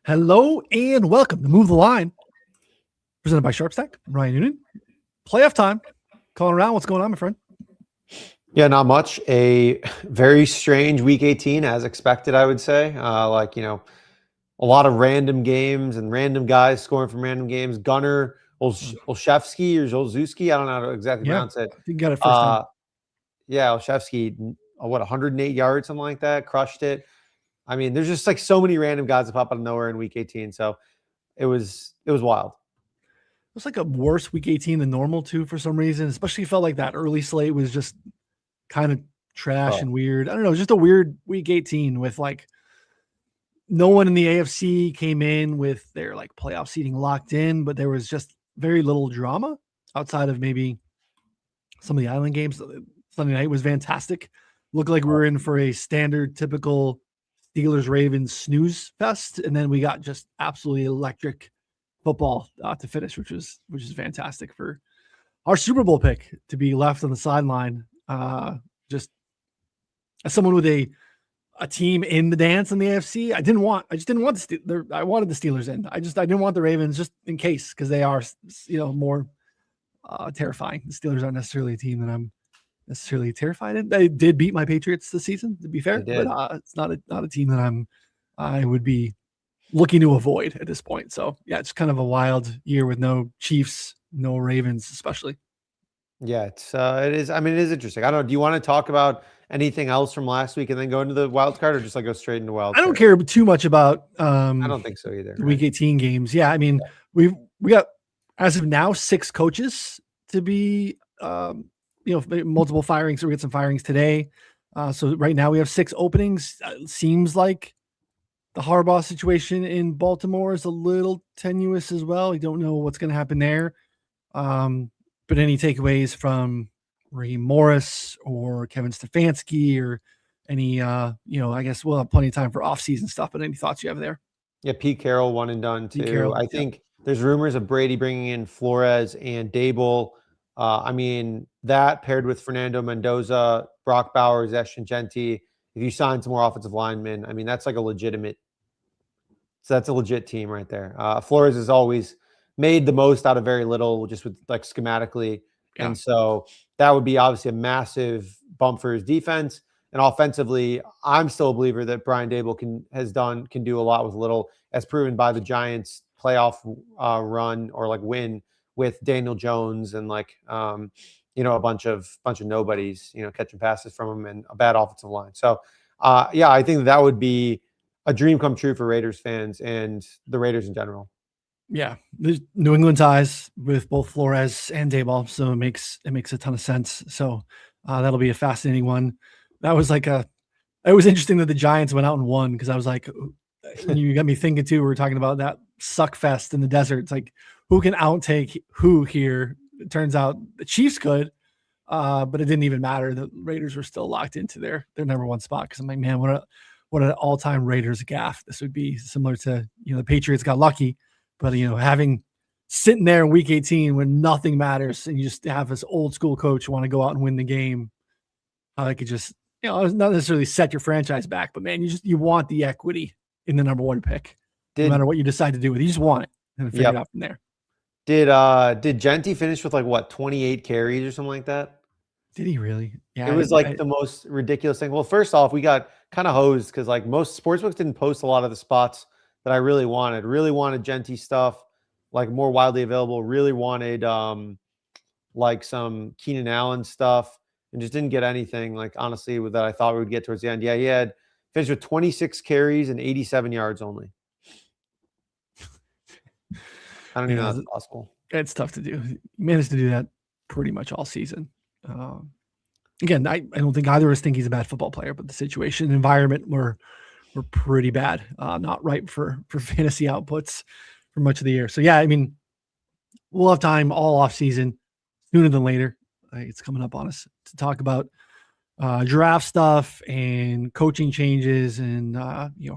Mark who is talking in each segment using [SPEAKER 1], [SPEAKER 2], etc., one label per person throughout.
[SPEAKER 1] Hello and welcome to Move the Line, presented by SharpStack. I'm Ryan Noonan. Playoff time. Calling around. What's going on, my friend?
[SPEAKER 2] Yeah, not much. A very strange week 18, as expected, I would say. A lot of random games and random guys scoring from random games. Gunnar Olszewski or Olszewski, I don't know how to exactly
[SPEAKER 1] Yeah,
[SPEAKER 2] pronounce it.
[SPEAKER 1] I think you got it first time.
[SPEAKER 2] Yeah, Olszewski, 108 yards, something like that, crushed it. I mean, there's just like so many random guys that pop out of nowhere in week 18. So it was wild.
[SPEAKER 1] It was like a worse week 18 than normal, too, for some reason. Especially felt like that early slate was just kind of trash and weird. I don't know. It was just a weird week 18 with like no one in the AFC came in with their like playoff seating locked in, but there was just very little drama outside of maybe some of the island games. Sunday night was fantastic. Looked like we were in for a standard, typical Steelers Ravens snooze fest, and then we got just absolutely electric football to finish, which is fantastic for our Super Bowl pick to be left on the sideline. Just as someone with a team in the dance in the AFC, I just didn't want I wanted the Steelers in. I didn't want the Ravens just in case, because they are, more terrifying. The Steelers aren't necessarily a team that I'm necessarily terrified in. They did beat my Patriots this season, to be fair, but it's not a team that I would be looking to avoid at this point. So yeah, it's kind of a wild year with no Chiefs, no Ravens, especially.
[SPEAKER 2] Yeah, it is. I mean, it is interesting. I don't know. Do you want to talk about anything else from last week and then go into the wild card, or just like go straight into wild card?
[SPEAKER 1] I don't care too much about
[SPEAKER 2] I don't think so either.
[SPEAKER 1] Week 18 games. Yeah, I mean, we got, as of now, 6 coaches to be multiple firings. So we get some firings today. So right now we have 6 openings. Seems like the Harbaugh situation in Baltimore is a little tenuous as well. We don't know what's going to happen there. But any takeaways from Raheem Morris or Kevin Stefanski or any, I guess we'll have plenty of time for off-season stuff, but any thoughts you have there?
[SPEAKER 2] Yeah, Pete Carroll, one and done too.
[SPEAKER 1] Carroll,
[SPEAKER 2] I think there's rumors of Brady bringing in Flores and Dable. I mean, that paired with Fernando Mendoza, Brock Bowers, Eshton Genty. If you sign some more offensive linemen, I mean, that's like a legit team right there. Flores has always made the most out of very little, just with like schematically. Yeah. And so that would be obviously a massive bump for his defense. And offensively, I'm still a believer that Brian Dable can do a lot with little, as proven by the Giants playoff run or like win with Daniel Jones and like a bunch of nobodies, catching passes from him and a bad offensive line. So I think that would be a dream come true for Raiders fans and the Raiders in general.
[SPEAKER 1] Yeah, there's New England ties with both Flores and Daboll, so it makes a ton of sense. So that'll be a fascinating one. That was like it was interesting that the Giants went out and won, because I was like, you got me thinking too. We were talking about that suck fest in the desert. It's like, who can outtake who here? It turns out the Chiefs could, but it didn't even matter. The Raiders were still locked into their number one spot, because I'm like, man, what an all-time Raiders gaffe this would be. Similar to, the Patriots got lucky, but having sitting there in week 18 when nothing matters and you just have this old school coach want to go out and win the game, I could just, not necessarily set your franchise back, but man, you want the equity in the number one pick, no matter what you decide to do with it. You just want it and figure it out from there.
[SPEAKER 2] Did Genty finish with 28 carries or something like that?
[SPEAKER 1] Did he really?
[SPEAKER 2] Yeah, it was the most ridiculous thing. Well, first off, we got kind of hosed because like most sportsbooks didn't post a lot of the spots that I really wanted. Really wanted Genty stuff, like more widely available. Really wanted like some Keenan Allen stuff, and just didn't get anything like honestly that I thought we would get towards the end. Yeah, he had finished with 26 carries and 87 yards only. I don't even know if that's possible.
[SPEAKER 1] It's tough to do. He managed to do that pretty much all season. Again, I don't think either of us think he's a bad football player, but the situation, environment were pretty bad. Not right for fantasy outputs for much of the year. So yeah, I mean, we'll have time all off season, sooner than later. It's coming up on us to talk about draft stuff and coaching changes and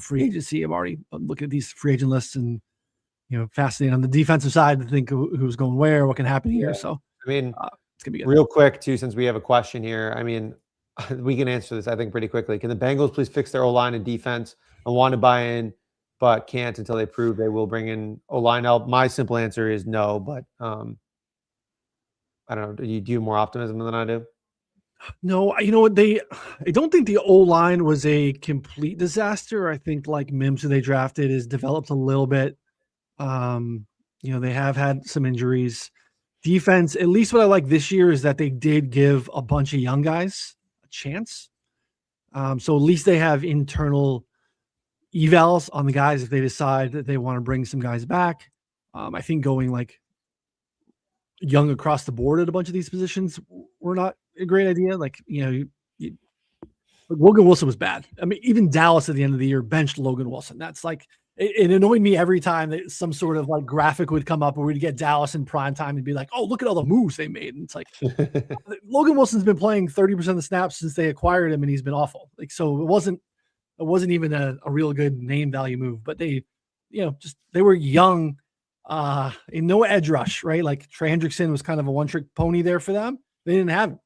[SPEAKER 1] free agency. I'm already looking at these free agent lists and fascinated on the defensive side to think who's going where, what can happen here. So
[SPEAKER 2] I mean,
[SPEAKER 1] it's gonna be good.
[SPEAKER 2] Real quick too, since we have a question here. I mean, we can answer this I think pretty quickly. Can the Bengals please fix their O-line and defense? I want to buy in but can't until they prove they will bring in O-line help. My simple answer is no, but I don't know. Do you have more optimism than I do?
[SPEAKER 1] No, you know what? I don't think the O-line was a complete disaster. I think like Mims, who they drafted, is developed a little bit. They have had some injuries. Defense, at least what I like this year is that they did give a bunch of young guys a chance. So at least they have internal evals on the guys if they decide that they want to bring some guys back. I think going like young across the board at a bunch of these positions were not a great idea. Like, Logan Wilson was bad. I mean, even Dallas at the end of the year benched Logan Wilson. That's like, it annoyed me every time that some sort of like graphic would come up where we'd get Dallas in prime time and be like, oh, look at all the moves they made. And it's like, Logan Wilson's been playing 30% of the snaps since they acquired him, and he's been awful. Like, so it wasn't even a real good name value move, but they were young, in no edge rush, right? Like Trey Hendrickson was kind of a one-trick pony there for them. They didn't have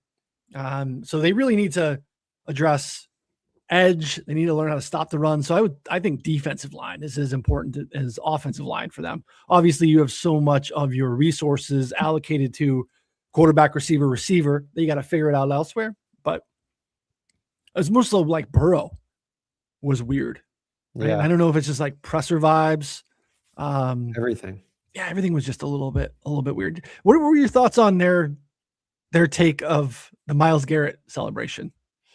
[SPEAKER 1] him. So they really need to address edge. They need to learn how to stop the run. So I think defensive line is as important as offensive line for them. Obviously, you have so much of your resources allocated to quarterback, receiver that you got to figure it out elsewhere. But it's more so like Burrow was weird. Right? Yeah. I don't know if it's just like presser vibes.
[SPEAKER 2] Everything.
[SPEAKER 1] Yeah, everything was just a little bit weird. What were your thoughts on their take of the Myles Garrett celebration?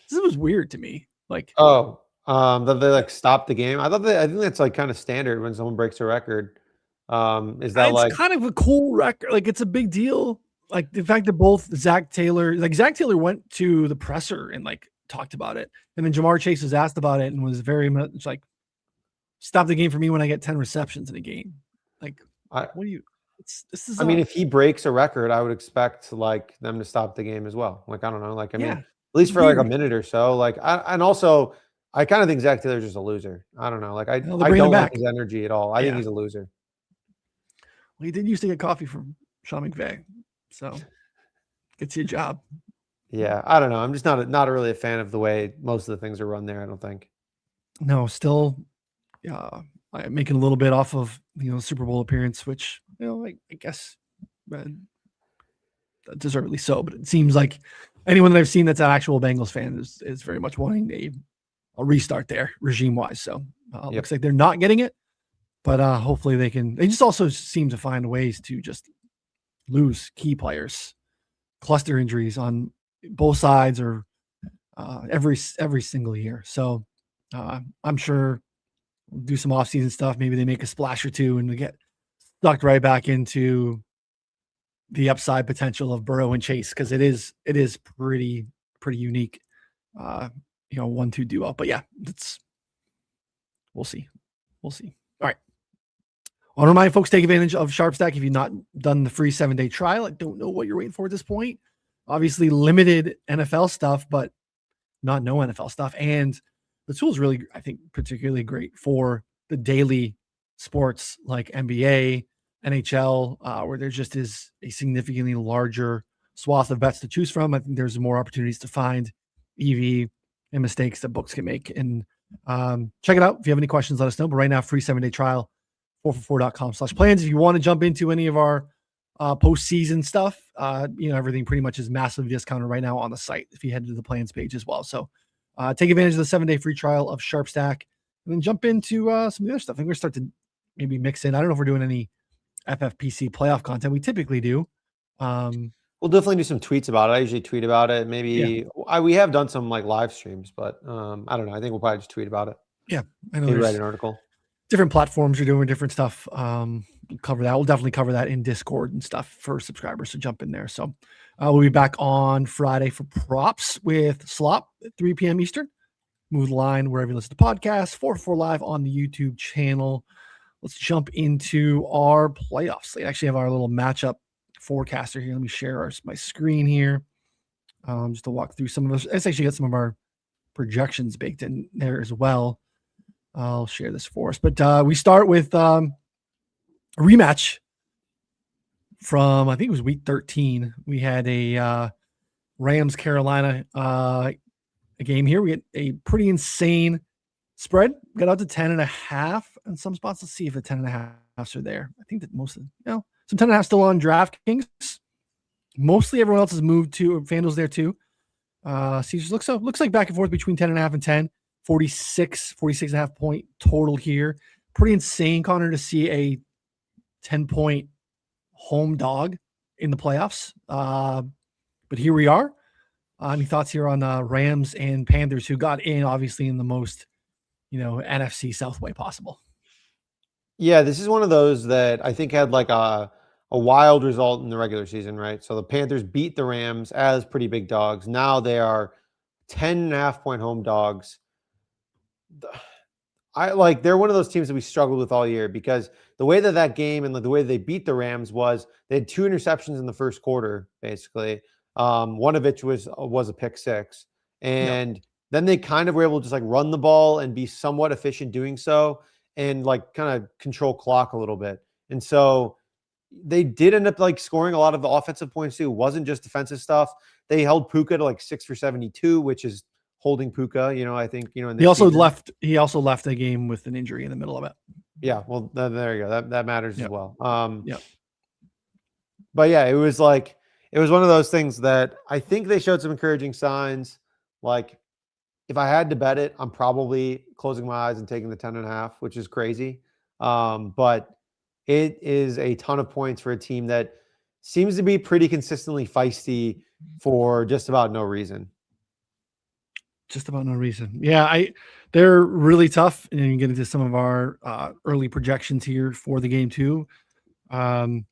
[SPEAKER 1] This was weird to me. Like,
[SPEAKER 2] that they like stopped the game. I think that's like kind of standard when someone breaks a record. Is that
[SPEAKER 1] it's kind of a cool record? Like, it's a big deal. Like the fact that both Zach Taylor went to the presser and like talked about it, and then Jamar Chase was asked about it and was very much like, "Stop the game for me when I get 10 receptions in a game." Like,
[SPEAKER 2] I mean, if he breaks a record, I would expect like them to stop the game as well. Like, I don't know. Like, I mean, at least for like a minute or so. Like, and also, I kind of think Zach Taylor's just a loser. I don't know. Like, I don't like his energy at all. I think he's a loser.
[SPEAKER 1] Well, he did used to get coffee from Sean McVay, so gets you a job.
[SPEAKER 2] Yeah, I don't know. I'm just not really a fan of the way most of the things are run there. I don't think.
[SPEAKER 1] No, still, I'm making a little bit off of Super Bowl appearance, which I guess deservedly so. But it seems like anyone that I've seen that's an actual Bengals fan is very much wanting a restart there, regime wise. So looks like they're not getting it, but hopefully they can. They just also seem to find ways to just lose key players, cluster injuries on both sides, or every single year. So I'm sure we'll do some offseason stuff. Maybe they make a splash or two and we get sucked right back into the upside potential of Burrow and Chase, because it is pretty unique, 1-2 duo. But yeah, we'll see. All right. I want to remind folks, take advantage of SharpStack if you've not done the free 7-day trial. I don't know what you're waiting for at this point. Obviously, limited NFL stuff, but not no NFL stuff. And the tool is really, I think, particularly great for the daily sports like NBA, NHL, where there just is a significantly larger swath of bets to choose from. I think there's more opportunities to find EV and mistakes that books can make. And check it out. If you have any questions, let us know. But right now, free 7-day trial, 4for4.com/plans. If you want to jump into any of our postseason stuff, everything pretty much is massively discounted right now on the site if you head to the plans page as well. So take advantage of the 7-day free trial of SharpStack, and then jump into some of the other stuff. I think we're going to start to maybe mix in. I don't know if we're doing any FFPC playoff content. We typically do.
[SPEAKER 2] We'll definitely do some tweets about it. I usually tweet about it. Maybe we have done some like live streams, but I don't know. I think we'll probably just tweet about it.
[SPEAKER 1] Yeah, I know.
[SPEAKER 2] Maybe write an article.
[SPEAKER 1] Different platforms are doing different stuff. Cover that. We'll definitely cover that in Discord and stuff for subscribers, so jump in there. So we'll be back on Friday for props with Slop at 3 p.m. Eastern. Move the line wherever you listen to podcasts. 4for4 Live on the YouTube channel. Let's jump into our playoffs. I actually have our little matchup forecaster here. Let me share my screen here just to walk through some of us. Let's actually get some of our projections baked in there as well. I'll share this for us. But we start with a rematch from, I think it was week 13. We had a Rams-Carolina a game here. We had a pretty insane spread. Got out to 10.5. in some spots. Let's see if the 10.5s are there. I think that most of some 10.5 still on DraftKings. Mostly everyone else has moved to FanDuel's there too. Caesars looks like back and forth between 10.5 and 10. 46.5 point total here. Pretty insane, Connor, to see a 10-point home dog in the playoffs. But here we are. Any thoughts here on Rams and Panthers, who got in obviously in the most, NFC South way possible?
[SPEAKER 2] Yeah, this is one of those that I think had like a wild result in the regular season, right? So the Panthers beat the Rams as pretty big dogs. Now they are 10.5 point home dogs. They're one of those teams that we struggled with all year because the way that game and the way they beat the Rams was they had 2 interceptions in the first quarter, basically. One of which was a pick six. And then they kind of were able to just like run the ball and be somewhat efficient doing so and like kind of control clock a little bit. And so they did end up like scoring a lot of the offensive points too. It wasn't just defensive stuff. They held Puka to like 6 for 72, which is holding Puka, I think, in
[SPEAKER 1] he also left a game with an injury in the middle of it.
[SPEAKER 2] Yeah. Well, there you go. That matters as well.
[SPEAKER 1] Yeah.
[SPEAKER 2] But yeah, it was one of those things that I think they showed some encouraging signs. Like if I had to bet it, I'm probably closing my eyes and taking the 10.5, which is crazy. But it is a ton of points for a team that seems to be pretty consistently feisty for just about no reason.
[SPEAKER 1] Yeah, they're really tough, and you get into some of our early projections here for the game too. And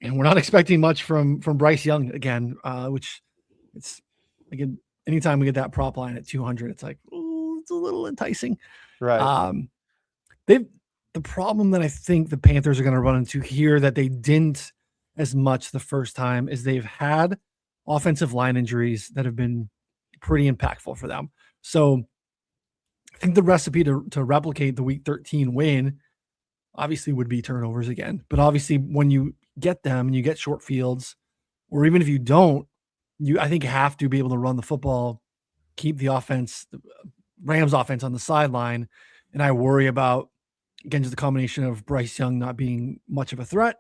[SPEAKER 1] we're not expecting much from Bryce Young again, which it's again, anytime we get that prop line at 200, it's like, it's a little enticing.
[SPEAKER 2] Right.
[SPEAKER 1] The problem that I think the Panthers are going to run into here that they didn't as much the first time is they've had offensive line injuries that have been pretty impactful for them. So I think the recipe to replicate the week 13 win obviously would be turnovers again. But obviously when you get them and you get short fields, or even if you don't, I think have to be able to run the football, keep the Rams offense on the sideline. And I worry about, again, just the combination of Bryce Young not being much of a threat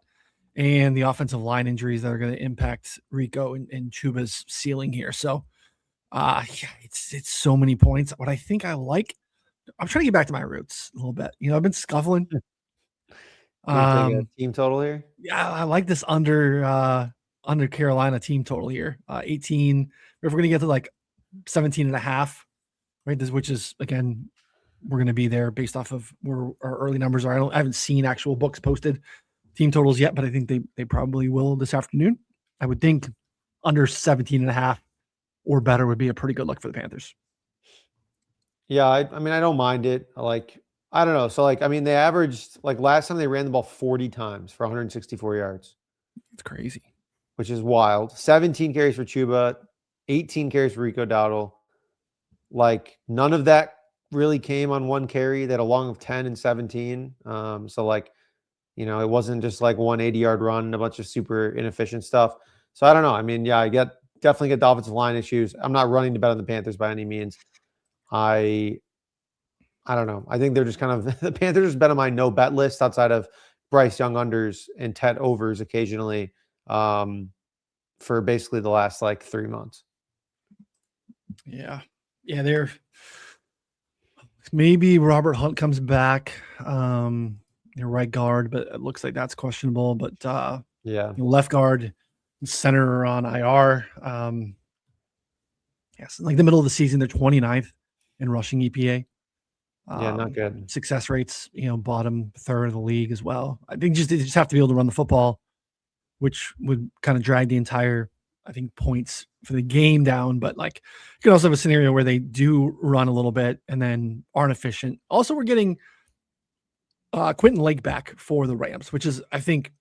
[SPEAKER 1] and the offensive line injuries that are going to impact Rico and Chuba's ceiling here. So it's so many points. What I think I'm trying to get back to my roots a little bit. I've been scuffling.
[SPEAKER 2] Take a team total here.
[SPEAKER 1] Yeah, I like this under Carolina team total here. 18. If we're going to get to like 17.5, right? Which is, again, we're going to be there based off of where our early numbers are. I haven't seen actual books posted team totals yet, but I think they probably will this afternoon. I would think under 17.5 or better would be a pretty good look for the Panthers.
[SPEAKER 2] Yeah, I don't mind it. I don't know. So they averaged, last time they ran the ball 40 times for 164 yards.
[SPEAKER 1] It's crazy.
[SPEAKER 2] Which is wild. 17 carries for Chuba, 18 carries for Rico Dowdle. None of that really came on one carry. They had a long of 10 and 17. It wasn't just like 180-yard run and a bunch of super inefficient stuff. So I don't know. I definitely get the offensive line issues. I'm not running to bet on the Panthers by any means. I don't know. I think they're just kind of the Panthers bet on my no bet list outside of Bryce Young unders and Tet overs occasionally for basically the last 3 months.
[SPEAKER 1] Yeah. They're maybe Robert Hunt comes back. Their right guard, but it looks like that's questionable. But left guard, center on IR. Yes, like the middle of the season, they're 29th in rushing EPA.
[SPEAKER 2] Not good.
[SPEAKER 1] Success rates, bottom third of the league as well. I think they just have to be able to run the football, which would kind of drag the entire, I think, points for the game down. But you could also have a scenario where they do run a little bit and then aren't efficient. Also, we're getting Quentin Lake back for the Rams, which is, I think,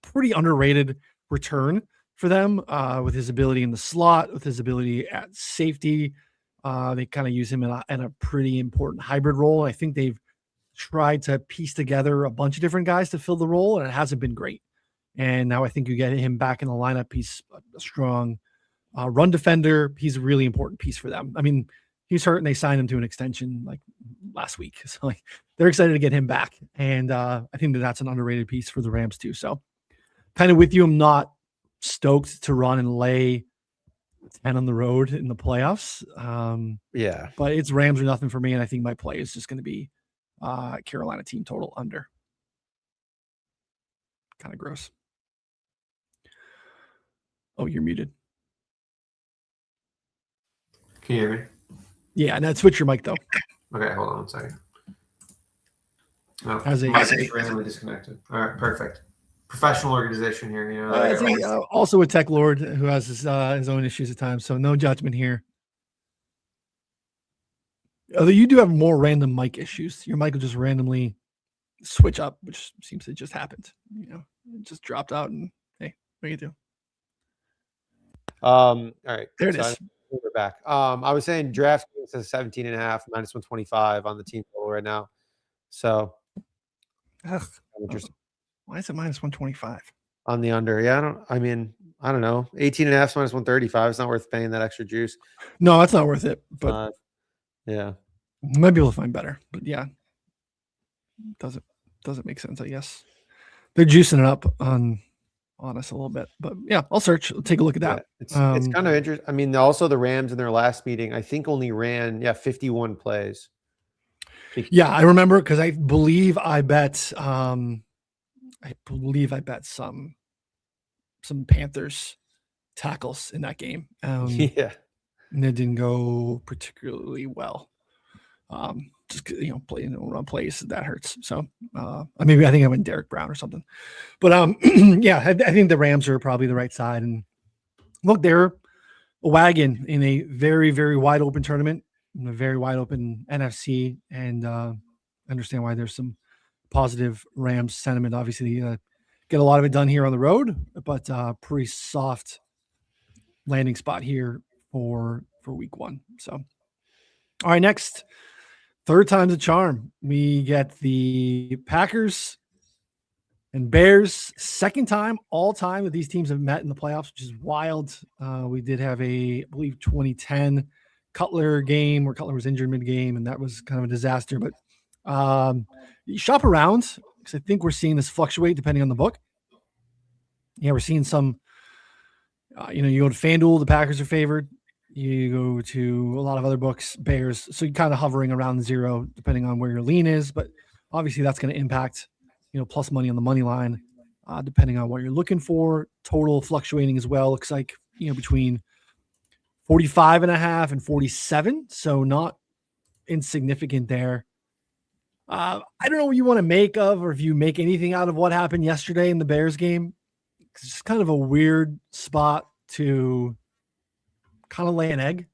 [SPEAKER 1] pretty underrated return for them with his ability in the slot, with his ability at safety. They kind of use him in a pretty important hybrid role. I think they've tried to piece together a bunch of different guys to fill the role, and it hasn't been great. And now I think you get him back in the lineup. He's a strong run defender. He's a really important piece for them. He's hurt, and they signed him to an extension last week. So like they're excited to get him back. And I think that's an underrated piece for the Rams too. So kind of with you, I'm not stoked to run and lay 10 on the road in the playoffs.
[SPEAKER 2] Yeah.
[SPEAKER 1] But it's Rams or nothing for me. And I think my play is just going to be Carolina team total under. Kind of gross. Oh, you're muted.
[SPEAKER 3] Can you hear me?
[SPEAKER 1] Yeah, now switch your mic though.
[SPEAKER 3] Okay, hold on 1 second. Oh,
[SPEAKER 1] As a-
[SPEAKER 3] mic is randomly disconnected. All right, perfect. Professional organization here, you know.
[SPEAKER 1] I think, also a tech lord who has his own issues at times, so no judgment here. Although you do have more random mic issues, your mic will just randomly switch up, which seems to just happened. You know, it just dropped out, and hey, what do you do?
[SPEAKER 2] All right.
[SPEAKER 1] There it is.
[SPEAKER 2] We're back. I was saying DraftKings says 17.5 minus 125 on the team total right now. So
[SPEAKER 1] Ugh,
[SPEAKER 2] interesting.
[SPEAKER 1] why is it minus 125?
[SPEAKER 2] On the under. Yeah, I don't know. 18.5 minus 135. It's not worth paying that extra juice.
[SPEAKER 1] No, that's not worth it. But
[SPEAKER 2] yeah,
[SPEAKER 1] might be able to find better. But yeah, doesn't make sense. I guess they're juicing it up on us a little bit. But yeah, I'll search. I'll take a look at that.
[SPEAKER 2] Yeah, it's kind of interesting. I mean, also the Rams in their last meeting, I think only ran 51 plays.
[SPEAKER 1] Yeah, I remember because I believe I bet some Panthers tackles in that game.
[SPEAKER 2] Yeah.
[SPEAKER 1] And it didn't go particularly well. Just playing run plays that hurts. So maybe I think I went Derek Brown or something. But yeah, I think the Rams are probably the right side. And look, they're a wagon in a very, very wide open tournament, in a very wide open NFC, and understand why there's some positive Rams sentiment. Obviously, get a lot of it done here on the road, but pretty soft landing spot here for week 1. So, all right, next, third time's a charm. We get the Packers and Bears, second time all time that these teams have met in the playoffs, which is wild. We did have I believe 2010 Cutler game where Cutler was injured mid-game, and that was kind of a disaster. But you shop around because I think we're seeing this fluctuate depending on the book. Yeah, we're seeing some, you go to FanDuel, the Packers are favored. You go to a lot of other books, Bears. So you're kind of hovering around 0 depending on where your lean is. But obviously that's going to impact, plus money on the money line, depending on what you're looking for. Total fluctuating as well. Looks like, between 45.5 and 47. So not insignificant there. I don't know what you want to make of, or if you make anything out of what happened yesterday in the Bears game. It's just kind of a weird spot to kind of lay an egg,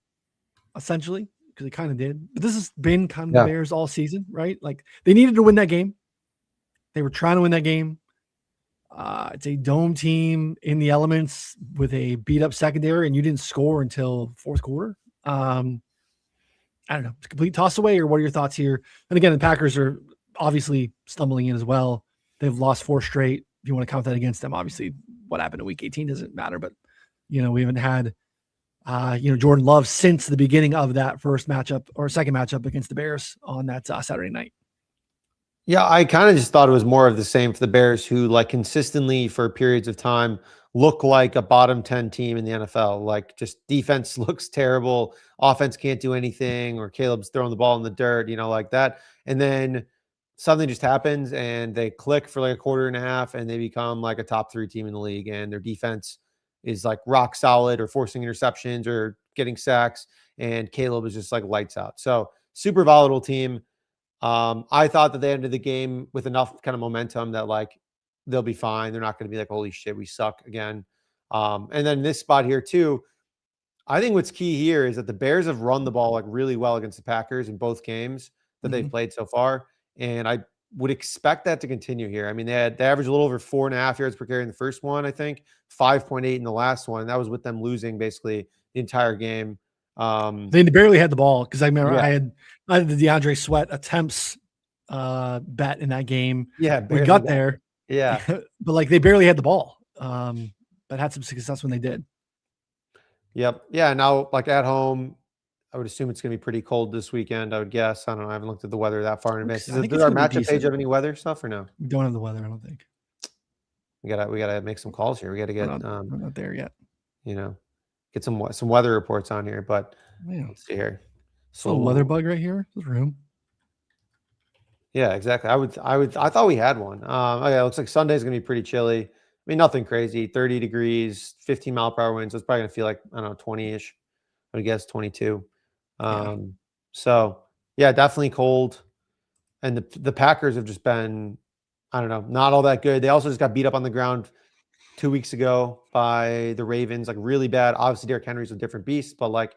[SPEAKER 1] essentially, because they kind of did. But this has been kind of the Bears all season, right? Like they needed to win that game. They were trying to win that game. It's a dome team in the elements with a beat up secondary, and you didn't score until fourth quarter. I don't know. It's a complete toss away, or what are your thoughts here? And again, the Packers are obviously stumbling in as well. They've lost 4 straight. If you want to count that against them, obviously what happened in week 18 doesn't matter, but we haven't had, Jordan Love since the beginning of that first matchup or second matchup against the Bears on that Saturday night.
[SPEAKER 2] Yeah, I kind of just thought it was more of the same for the Bears, who like consistently for periods of time look like a bottom 10 team in the NFL. Like just defense looks terrible. Offense can't do anything, or Caleb's throwing the ball in the dirt, like that. And then something just happens and they click for like a quarter and a half and they become like a top 3 team in the league. And their defense is like rock solid, or forcing interceptions or getting sacks. And Caleb is just like lights out. So super volatile team. I thought that they ended the game with enough kind of momentum that like they'll be fine. They're not going to be like, holy shit, we suck again. And then this spot here too, I think what's key here is that the Bears have run the ball like really well against the Packers in both games that they've played so far. And I would expect that to continue here. I mean, they averaged a little over 4.5 yards per carry in the first one, I think 5.8 in the last one. And that was with them losing basically the entire game.
[SPEAKER 1] They barely had the ball, because I remember I had the DeAndre Sweat attempts bet in that game.
[SPEAKER 2] Yeah,
[SPEAKER 1] we got there.
[SPEAKER 2] Yeah,
[SPEAKER 1] but like they barely had the ball, but had some success when they did.
[SPEAKER 2] Yep. Yeah. Now, like at home, I would assume it's going to be pretty cold this weekend. I would guess. I don't know. I haven't looked at the weather that far in advance.
[SPEAKER 1] I think
[SPEAKER 2] Does
[SPEAKER 1] it's
[SPEAKER 2] our
[SPEAKER 1] gonna be
[SPEAKER 2] matchup page
[SPEAKER 1] decent.
[SPEAKER 2] have any weather stuff or no?
[SPEAKER 1] We don't have the weather, I don't think.
[SPEAKER 2] We gotta make some calls here. We gotta get
[SPEAKER 1] We're not there yet.
[SPEAKER 2] Get some weather reports on here. But
[SPEAKER 1] Yeah.
[SPEAKER 2] let's see here.
[SPEAKER 1] So weather bug right here. This room.
[SPEAKER 2] Yeah, exactly. I thought we had one. Okay, it looks like Sunday's gonna be pretty chilly. I mean, nothing crazy. 30 degrees, 15-mile-per-hour winds. So it's probably gonna feel like, I don't know, 20-ish. I would guess 22. So yeah, definitely cold. And the Packers have just been, I don't know, not all that good. They also just got beat up on the ground 2 weeks ago by the Ravens, like really bad. Obviously, Derrick Henry's a different beast, but like,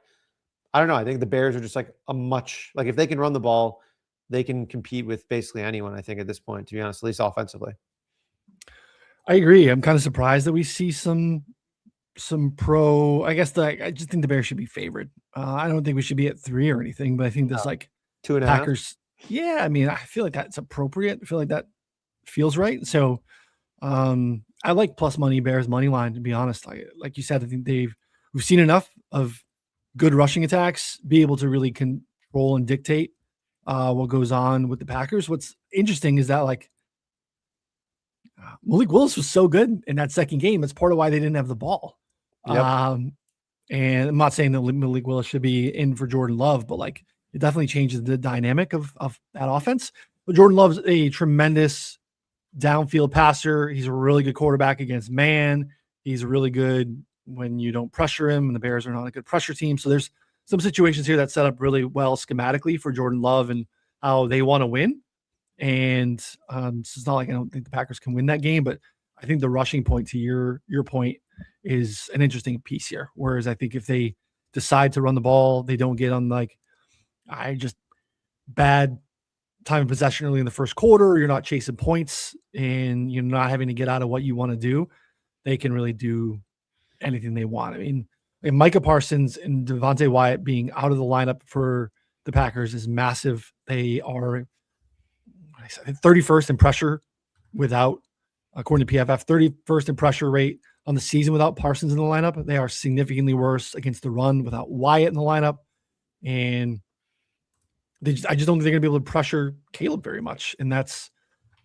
[SPEAKER 2] I don't know. I think the Bears are just like if they can run the ball, they can compete with basically anyone, I think, at this point, to be honest, at least offensively.
[SPEAKER 1] I agree. I'm kind of surprised that we see some pro. I guess I just think the Bears should be favored. I don't think we should be at 3 or anything, but I think this like
[SPEAKER 2] 2.5.
[SPEAKER 1] Packers. Yeah, I mean, I feel like that's appropriate. I feel like that feels right. So I like plus money Bears money line, to be honest. Like you said, I think we've seen enough of good rushing attacks be able to really control and dictate what goes on with the Packers. What's interesting is that like Malik Willis was so good in that second game. That's part of why they didn't have the ball.
[SPEAKER 2] Yep.
[SPEAKER 1] And I'm not saying that Malik Willis should be in for Jordan Love, but like it definitely changes the dynamic of that offense. But Jordan Love's a tremendous downfield passer. He's a really good quarterback against man. He's really good when you don't pressure him, and the Bears are not a good pressure team. So there's some situations here that set up really well schematically for Jordan Love and how they want to win. And so it's not like I don't think the Packers can win that game, but I think the rushing point, to your point, is an interesting piece here. Whereas I think if they decide to run the ball, they don't get on like bad time of possession early in the first quarter, you're not chasing points and you're not having to get out of what you want to do, they can really do anything they want. I mean, Micah Parsons and Devontae Wyatt being out of the lineup for the Packers is massive. They are 31st in pressure without, according to PFF, 31st in pressure rate on the season without Parsons in the lineup. They are significantly worse against the run without Wyatt in the lineup. And I just don't think they're going to be able to pressure Caleb very much. And that's,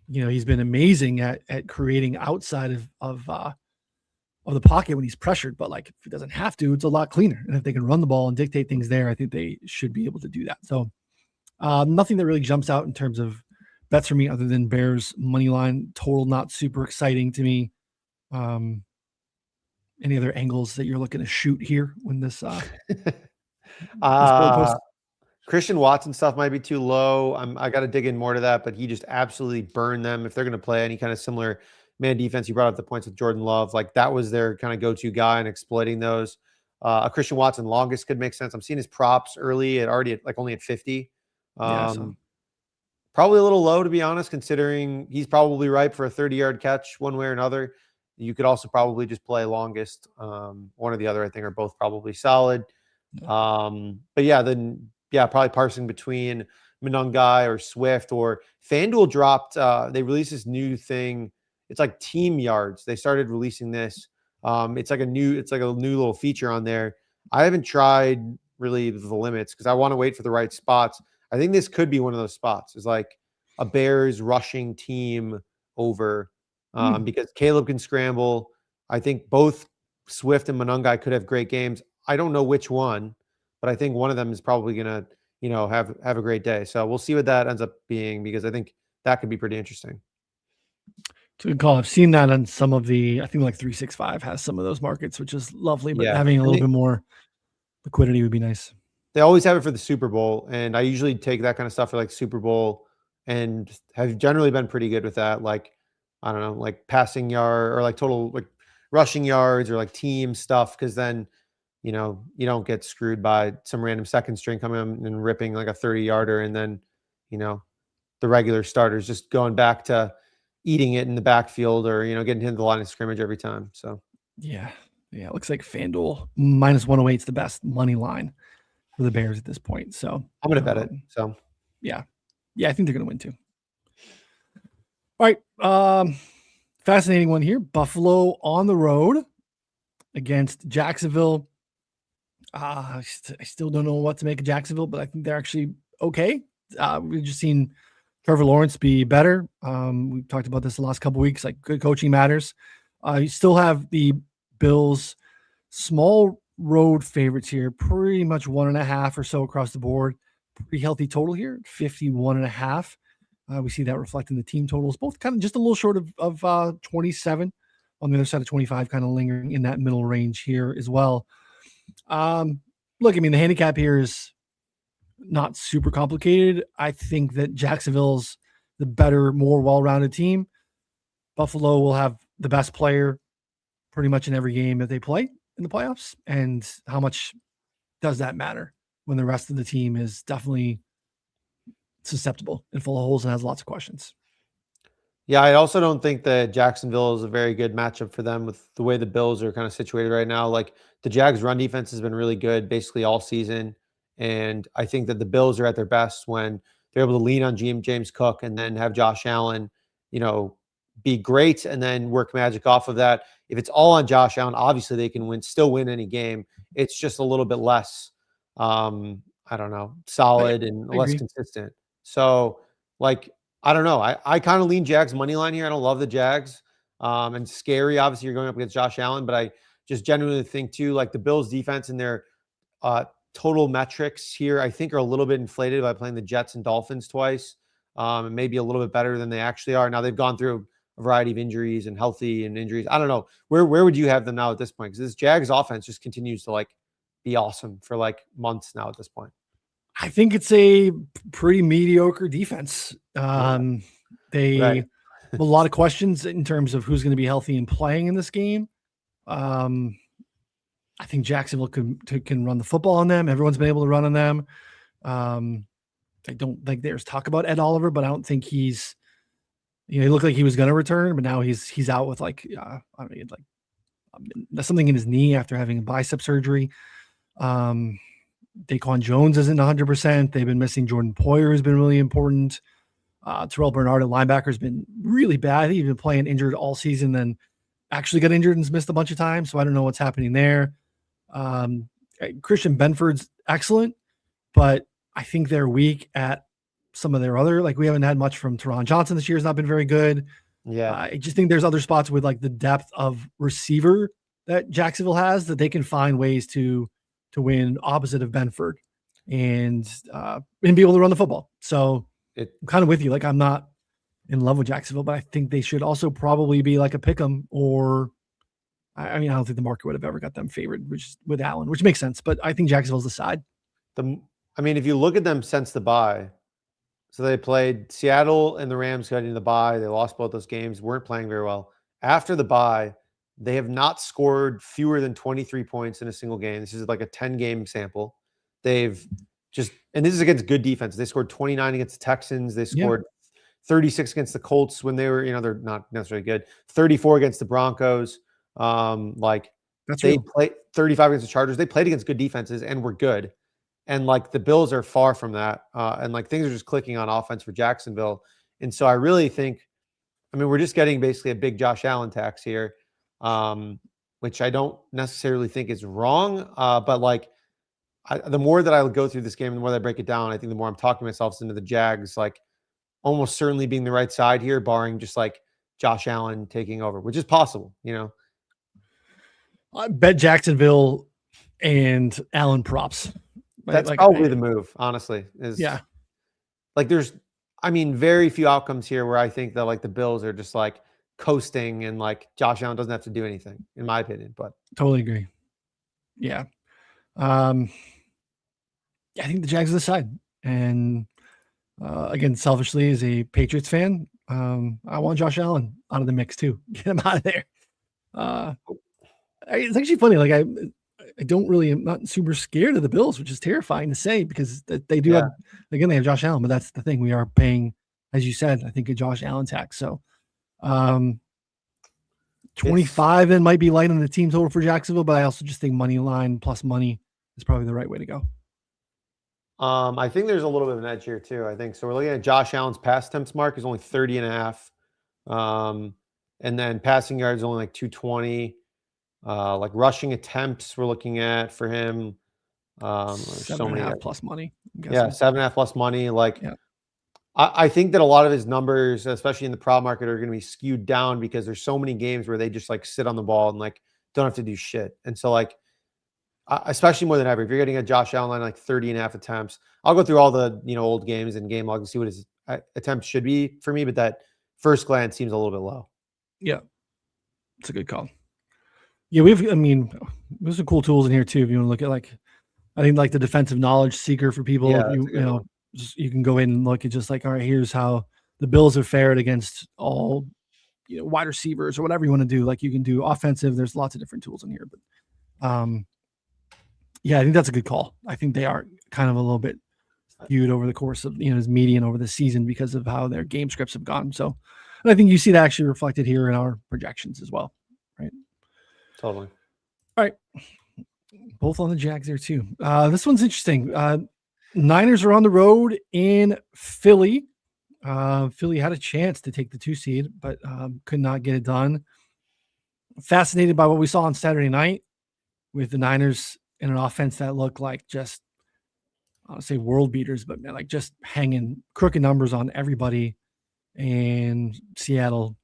[SPEAKER 1] he's been amazing at creating outside of the pocket when he's pressured. But like, if he doesn't have to, it's a lot cleaner. And if they can run the ball and dictate things there, I think they should be able to do that. So nothing that really jumps out in terms of bets for me other than Bears money line total. Not super exciting to me. Any other angles that you're looking to shoot here when this
[SPEAKER 2] Christian Watson stuff might be too low. I got to dig in more to that, but he just absolutely burned them. If they're going to play any kind of similar man defense, you brought up the points with Jordan Love. Like that was their kind of go-to guy and exploiting those. A Christian Watson longest could make sense. I'm seeing his props early only at 50. Probably a little low, to be honest, considering he's probably ripe for a 30-yard catch one way or another. You could also probably just play longest. One or the other, I think, are both probably solid. But yeah, probably parsing between Monangai or Swift or FanDuel dropped. They released this new thing. It's like team yards. They started releasing this. It's like a new little feature on there. I haven't tried really the limits because I want to wait for the right spots. I think this could be one of those spots. Is like a Bears rushing team over because Caleb can scramble. I think both Swift and Monangai could have great games. I don't know which one, but I think one of them is probably going to, have a great day. So we'll see what that ends up being because I think that could be pretty interesting.
[SPEAKER 1] It's a good call. I've seen that on some of I think like 365 has some of those markets, which is lovely, but having a little bit more liquidity would be nice.
[SPEAKER 2] They always have it for the Super Bowl. And I usually take that kind of stuff for like Super Bowl and have generally been pretty good with that. Like, I don't know, like passing yard or like total like rushing yards or like team stuff. Cause then, you don't get screwed by some random second string coming in and ripping like a 30-yarder. And then, the regular starters just going back to eating it in the backfield or, getting into the line of scrimmage every time. So,
[SPEAKER 1] yeah. It looks like FanDuel -108 is the best money line for the Bears at this point. So
[SPEAKER 2] I'm going to bet it. So,
[SPEAKER 1] yeah, I think they're going to win too. All right. Fascinating one here. Buffalo on the road against Jacksonville. I still don't know what to make of Jacksonville, but I think they're actually okay. We've just seen Trevor Lawrence be better. We've talked about this the last couple of weeks. Like, good coaching matters. You still have the Bills, small road favorites here, pretty much 1.5 or so across the board. Pretty healthy total here, 51.5. We see that reflecting the team totals, both kind of just a little short of 27 on the other side of 25, kind of lingering in that middle range here as well. Look, I mean, the handicap here is not super complicated. I think that Jacksonville's the better, more well-rounded team. Buffalo will have the best player pretty much in every game that they play in the playoffs. And how much does that matter when the rest of the team is definitely susceptible and full of holes and has lots of questions?
[SPEAKER 2] Yeah, I also don't think that Jacksonville is a very good matchup for them with the way the Bills are kind of situated right now. Like, the Jags' run defense has been really good basically all season. And I think that the Bills are at their best when they're able to lean on James Cook and then have Josh Allen, be great and then work magic off of that. If it's all on Josh Allen, obviously they can still win any game. It's just a little bit less, I don't know, solid and less consistent. So, like, I don't know. I kind of lean Jags money line here. I don't love the Jags. And scary, obviously, you're going up against Josh Allen, but I just genuinely think too, like, the Bills defense and their total metrics here, I think, are a little bit inflated by playing the Jets and Dolphins twice. And maybe a little bit better than they actually are. Now they've gone through a variety of injuries and healthy and injuries. I don't know. Where would you have them now at this point? Because this Jags offense just continues to be awesome for months now at this point.
[SPEAKER 1] I think it's a pretty mediocre defense. They have a lot of questions in terms of who's going to be healthy and playing in this game. I think Jacksonville can run the football on them. Everyone's been able to run on them. I don't think there's talk about Ed Oliver, but I don't think he's, he looked like he was going to return, but now he's out with something in his knee after having bicep surgery. Daquan Jones isn't 100%. They've been missing Jordan Poyer, has been really important. Terrell Bernard at linebacker has been really bad. He's been playing injured all season, then actually got injured and missed a bunch of times. So I don't know what's happening there. Christian Benford's excellent, but I think they're weak at some of their other, we haven't had much from Teron Johnson this year. Has not been very good.
[SPEAKER 2] Yeah.
[SPEAKER 1] I just think there's other spots with the depth of receiver that Jacksonville has that they can find ways to win opposite of Benford and be able to run the football. So I'm kind of with you. I'm not in love with Jacksonville, but I think they should also probably be a pick 'em, or I don't think the market would have ever got them favored, which with Allen, which makes sense. But I think Jacksonville's the side.
[SPEAKER 2] If you look at them since the bye, so they played Seattle and the Rams heading into the bye. They lost both those games, weren't playing very well. After the bye, they have not scored fewer than 23 points in a single game. This is a 10-game sample. They've and this is against good defense. They scored 29 against the Texans. They scored 36 against the Colts when they were, they're not necessarily good. 34 against the Broncos. They played 35 against the Chargers. They played against good defenses and were good. And the Bills are far from that. And things are just clicking on offense for Jacksonville. And so I really think, we're just getting basically a big Josh Allen tax here, which I don't necessarily think is wrong. But the more that I go through this game, the more that I break it down, I think the more I'm talking myself into the Jags, almost certainly being the right side here, barring just Josh Allen taking over, which is possible,
[SPEAKER 1] I bet Jacksonville and Allen props.
[SPEAKER 2] That's probably the move, honestly. There's very few outcomes here where I think that the Bills are just coasting and Josh Allen doesn't have to do anything, in my opinion. But
[SPEAKER 1] totally agree. Yeah. I think the Jags are the side. And again, selfishly as a Patriots fan, I want Josh Allen out of the mix too. Get him out of there. It's actually funny. I I'm not super scared of the Bills, which is terrifying to say because they do have, again, they have Josh Allen, but that's the thing. We are paying, as you said, I think a Josh Allen tax. So 25 then might be light on the team total for Jacksonville, but I also just think money line plus money is probably the right way to go.
[SPEAKER 2] I think there's a little bit of an edge here too. I think so. We're looking at Josh Allen's pass attempts mark is only 30.5. And then passing yards only 220. Rushing attempts we're looking at for him There's so many
[SPEAKER 1] 7.5 plus money. I'm
[SPEAKER 2] Yeah,
[SPEAKER 1] guessing.
[SPEAKER 2] 7.5 plus money. Like,
[SPEAKER 1] Yeah.
[SPEAKER 2] I think that a lot of his numbers, especially in the prop market, are going to be skewed down because there's so many games where they just like sit on the ball and like don't have to do shit. And so like, especially more than ever, if you're getting a Josh Allen line like 30.5 attempts, I'll go through all the old games and game log and see what his attempts should be for me. But that first glance seems a little bit low.
[SPEAKER 1] Yeah, it's a good call. Yeah, there's some cool tools in here too. If you want to look at like, I think like the defensive knowledge seeker for people.
[SPEAKER 2] Yeah,
[SPEAKER 1] If you can go in and look at just like, all right, here's how the Bills have fared against all wide receivers or whatever you want to do. Like you can do offensive. There's lots of different tools in here, but yeah, I think that's a good call. I think they are kind of a little bit skewed over the course of his median over the season because of how their game scripts have gone. So, and I think you see that actually reflected here in our projections as well, right?
[SPEAKER 2] Totally.
[SPEAKER 1] All right, both on the Jags there too. This one's interesting. Niners are on the road in Philly. Philly had a chance to take the 2 seed, but could not get it done. Fascinated by what we saw on Saturday night with the Niners in an offense that looked like just, I don't say world beaters, but man, like just hanging crooked numbers on everybody, and Seattle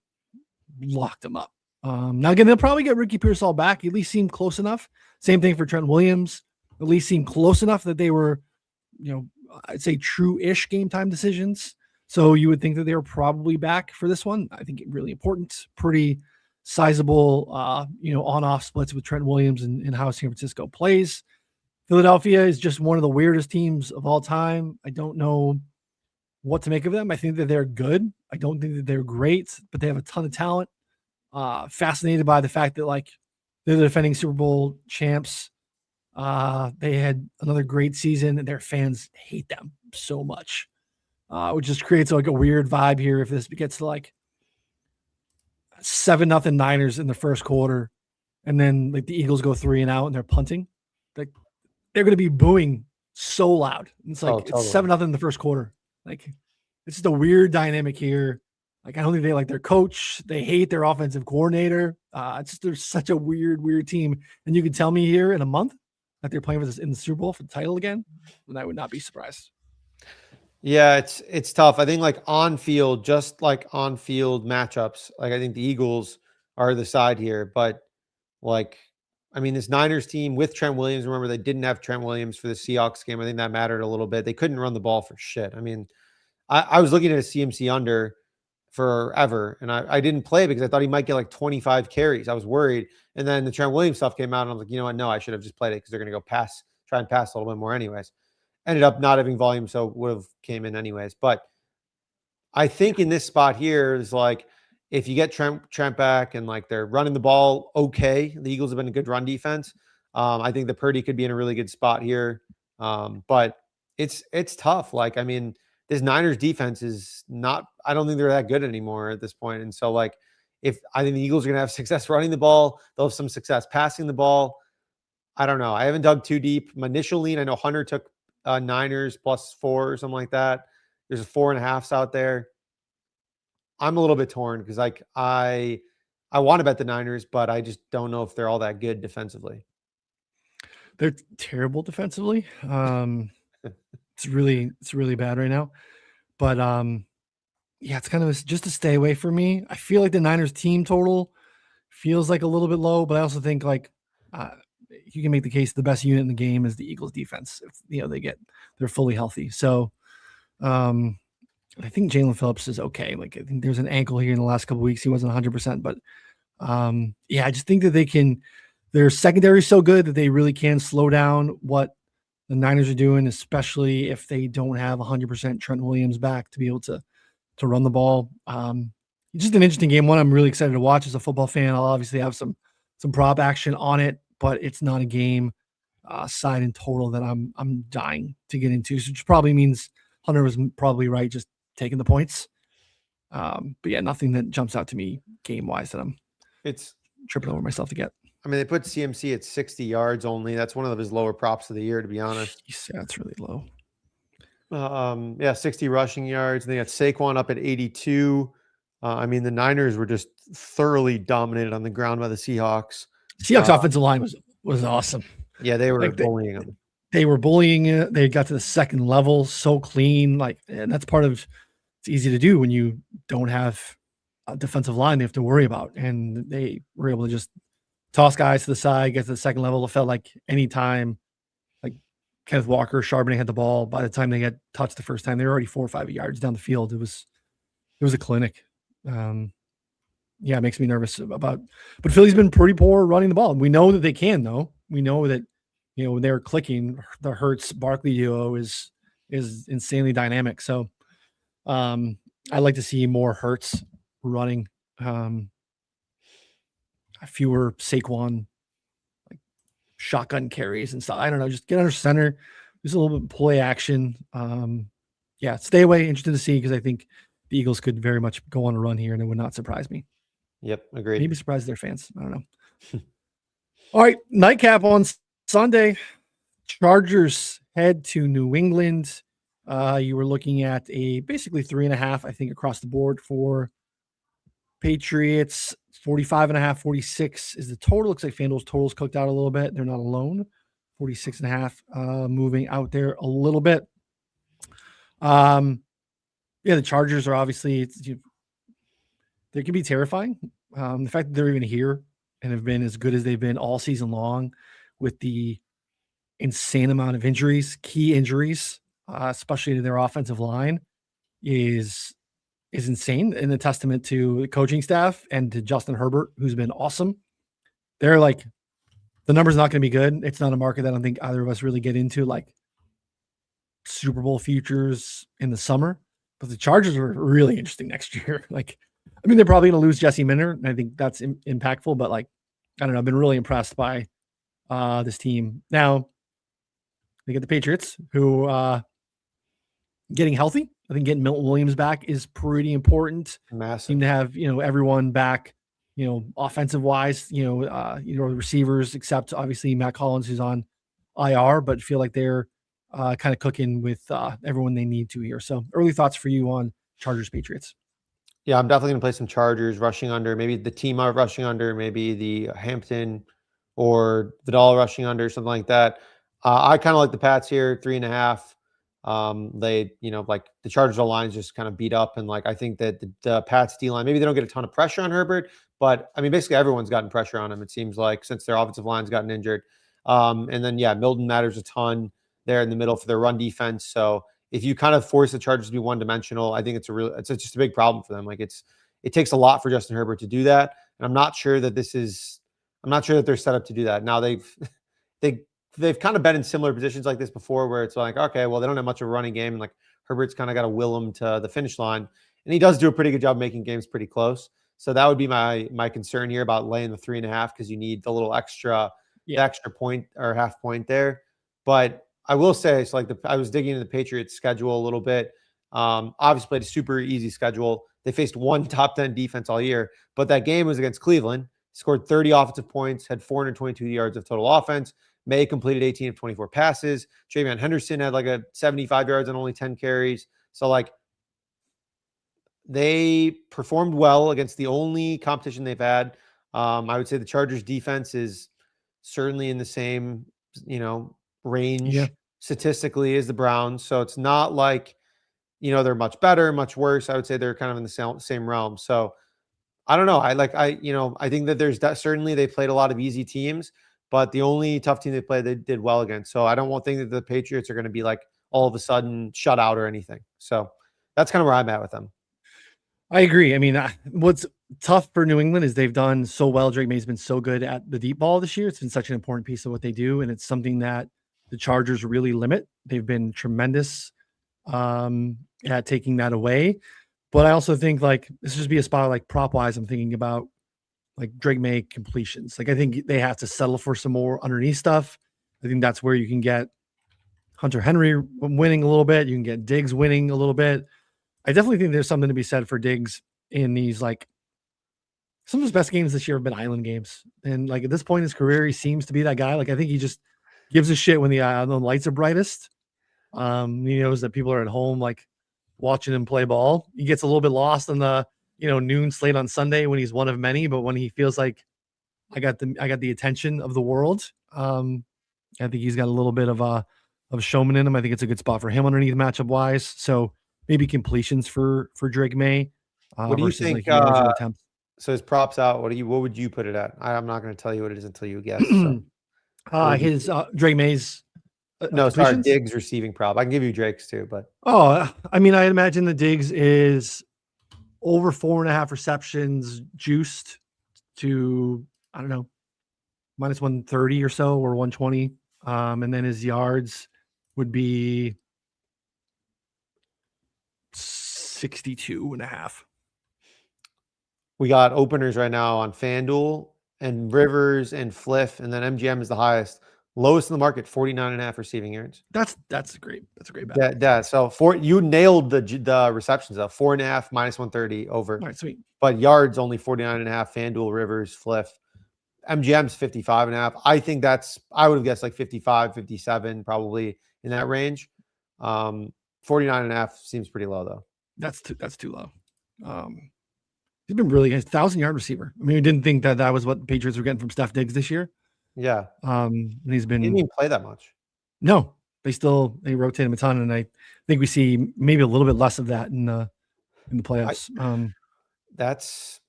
[SPEAKER 1] locked them up. Now again, they'll probably get Ricky Pearsall back. He at least seemed close enough. Same thing for Trent Williams. At least seemed close enough that they were, I'd say true-ish game time decisions. So you would think that they were probably back for this one. I think really important, pretty sizable, on-off splits with Trent Williams and how San Francisco plays. Philadelphia is just one of the weirdest teams of all time. I don't know what to make of them. I think that they're good. I don't think that they're great, but they have a ton of talent. Fascinated by the fact that like they're the defending Super Bowl champs. They had another great season and their fans hate them so much, which just creates like a weird vibe here. If this gets to like 7-0 Niners in the first quarter, and then like the Eagles go 3 and out and they're punting, like they're going to be booing so loud. It's like It's 7-0 in the first quarter. Like it's just a weird dynamic here. Like I don't think they like their coach. They hate their offensive coordinator. They're such a weird team. And you can tell me here in a month that they're playing for this in the Super Bowl for the title again, and I would not be surprised.
[SPEAKER 2] Yeah, it's tough. I think like on field matchups, like I think the Eagles are the side here, but like, I mean, this Niners team with Trent Williams, remember they didn't have Trent Williams for the Seahawks game. I think that mattered a little bit. They couldn't run the ball for shit. I mean, I was looking at a CMC under forever, and I didn't play because I thought he might get like 25 carries. I was worried. And then the Trent Williams stuff came out, and I was like, you know what? No, I should have just played it because they're going to go try and pass a little bit more anyways. Ended up not having volume, so would have came in anyways. But I think in this spot here is like, if you get Trent back and like they're running the ball okay, the Eagles have been a good run defense. I think the Purdy could be in a really good spot here. But it's tough. Like, I mean, this Niners defense is not, I don't think they're that good anymore at this point. And so like, if I think the Eagles are going to have success running the ball, they'll have some success passing the ball. I don't know. I haven't dug too deep. My initial lean, I know Hunter took Niners +4 or something like that. There's a 4.5s out there. I'm a little bit torn because like I want to bet the Niners, but I just don't know if they're all that good defensively.
[SPEAKER 1] They're terrible defensively. It's really bad right now. But yeah, it's kind of just a stay away for me. I feel like the Niners team total feels like a little bit low, but I also think like you can make the case the best unit in the game is the Eagles defense if they're fully healthy. So I think Jalen Phillips is okay. Like I think there's an ankle here in the last couple of weeks. He wasn't 100%, but yeah, I just think that their secondary is so good that they really can slow down what the Niners are doing, especially if they don't have 100% Trent Williams back to be able to run the ball. It's just an interesting game. One I'm really excited to watch as a football fan. I'll obviously have some prop action on it, but it's not a game side in total that I'm dying to get into. So which probably means Hunter was probably right, just taking the points. But yeah, nothing that jumps out to me game wise that it's tripping over myself to get.
[SPEAKER 2] I mean, they put CMC at 60 yards only. That's one of his lower props of the year, to be honest.
[SPEAKER 1] Yeah, that's really low.
[SPEAKER 2] 60 rushing yards. And they got Saquon up at 82. I mean, the Niners were just thoroughly dominated on the ground by the Seahawks.
[SPEAKER 1] Seahawks offensive line was awesome.
[SPEAKER 2] Yeah, they were bullying them.
[SPEAKER 1] they were bullying it. They got to the second level so clean, like, and that's part of it's easy to do when you don't have a defensive line they have to worry about. And they were able to just toss guys to the side, get to the second level. It felt like anytime like Kenneth Walker, Charbonnet had the ball, by the time they got touched the first time, they were already 4 or 5 yards down the field. It was a clinic. Yeah, it makes me nervous about, but Philly's been pretty poor running the ball. And we know that they can, though. We know that, when they're clicking, the Hurts Barkley duo is insanely dynamic. So I'd like to see more Hurts running, fewer Saquon like shotgun carries and stuff. I don't know, just get under center, just a little bit of play action. Yeah, stay away. Interested to see, because I think the Eagles could very much go on a run here, and it would not surprise me.
[SPEAKER 2] Yep, agreed.
[SPEAKER 1] Maybe surprise their fans. I don't know. All right, nightcap on Sunday. Chargers head to New England. You were looking at a basically 3.5, I think, across the board for Patriots. 45.5, 46 is the total. Looks like FanDuel's total's cooked out a little bit. They're not alone. 46.5, moving out there a little bit. Yeah, the Chargers are obviously, they can be terrifying. The fact that they're even here and have been as good as they've been all season long, with the insane amount of injuries, key injuries, especially to their offensive line, is insane, and a testament to the coaching staff and to Justin Herbert, who's been awesome. They're like, the number's not going to be good. It's not a market that I don't think either of us really get into, like Super Bowl futures in the summer. But the Chargers are really interesting next year. Like, I mean, they're probably going to lose Jesse Minter, and I think that's impactful. But like, I don't know, I've been really impressed by this team. Now they get the Patriots, who getting healthy. I think getting Milton Williams back is pretty important.
[SPEAKER 2] Massive.
[SPEAKER 1] Seem to have everyone back, offensive wise, receivers, except obviously Matt Collins, who's on IR, but feel like they're kind of cooking with everyone they need to here. So early thoughts for you on Chargers Patriots.
[SPEAKER 2] Yeah, I'm definitely going to play some Chargers rushing under, maybe the team out rushing under, maybe the Hampton or Vidal rushing under, something like that. I kind of like the Pats here, 3.5. They, like the Chargers line is just kind of beat up. And like, I think that the Pats D line, maybe they don't get a ton of pressure on Herbert, but I mean, basically everyone's gotten pressure on him, it seems like, since their offensive line's gotten injured. And then, yeah, Milton matters a ton there in the middle for their run defense. So if you kind of force the Chargers to be one-dimensional, I think it's just a big problem for them. Like it takes a lot for Justin Herbert to do that. And I'm not sure that they're set up to do that. Now they've kind of been in similar positions like this before, where it's like, okay, well, they don't have much of a running game, and like Herbert's kind of got to will them to the finish line, and he does do a pretty good job making games pretty close. So that would be my concern here about laying the 3.5, because you need the little extra point or half point there. But I will say, so like I was digging into the Patriots schedule a little bit. Obviously played a super easy schedule. They faced one top 10 defense all year, but that game was against Cleveland. Scored 30 offensive points, had 422 yards of total offense. May completed 18 of 24 passes. Travion Henderson had like a 75 yards on only 10 carries. So like they performed well against the only competition they've had. I would say the Chargers defense is certainly in the same, range statistically as the Browns. So it's not like, they're much better, much worse. I would say they're kind of in the same realm. So I don't know. I think that there's certainly they played a lot of easy teams, but the only tough team they played, they did well against. So I don't think that the Patriots are going to be like all of a sudden shut out or anything. So that's kind of where I'm at with them.
[SPEAKER 1] I agree. I mean, what's tough for New England is they've done so well. Drake May's been so good at the deep ball this year. It's been such an important piece of what they do, and it's something that the Chargers really limit. They've been tremendous at taking that away. But I also think like this just be a spot like prop wise. I'm thinking about like Drake May completions. Like I think they have to settle for some more underneath stuff. I think that's where you can get Hunter Henry winning a little bit. You can get Diggs winning a little bit. I definitely think there's something to be said for Diggs in these, like, some of his best games this year have been island games. And like at this point in his career, he seems to be that guy. Like I think he just gives a shit when the lights are brightest. He knows that people are at home, like watching him play ball. He gets a little bit lost in the, noon slate on Sunday when he's one of many, but when he feels like I got the attention of the world, I think he's got a little bit of Showman in him. I think it's a good spot for him underneath matchup wise. So maybe completions for Drake May.
[SPEAKER 2] What do you
[SPEAKER 1] versus,
[SPEAKER 2] think?
[SPEAKER 1] like, yards or attempts.
[SPEAKER 2] So his props out. What would you put it at? I'm not going to tell you what it is until you guess. So.
[SPEAKER 1] His Drake May's
[SPEAKER 2] No, sorry,
[SPEAKER 1] completions?
[SPEAKER 2] Diggs receiving prop. I can give you Drake's too, but
[SPEAKER 1] I mean, I imagine the Diggs is over 4.5 receptions, juiced to, I don't know, minus 130 or so, or 120. And then his yards would be 62.5.
[SPEAKER 2] we got openers right now on FanDuel and Rivers and Fliff, and then MGM is the highest. Lowest in the market, 49.5 receiving yards.
[SPEAKER 1] That's a great bet.
[SPEAKER 2] Yeah. So you nailed the receptions though. 4.5 minus 130 over.
[SPEAKER 1] All right, sweet.
[SPEAKER 2] But yards only 49.5. FanDuel, Rivers, Fliff. MGM's 55.5. I think I would have guessed like 55, 57, probably in that range. 49.5 seems pretty low though.
[SPEAKER 1] That's too low. He's been really a 1,000-yard receiver. I mean, we didn't think that was what the Patriots were getting from Steph Diggs this year.
[SPEAKER 2] Yeah.
[SPEAKER 1] And he's been.
[SPEAKER 2] He didn't even play that much.
[SPEAKER 1] No, they rotate him a ton, and I think we see maybe a little bit less of that in the playoffs.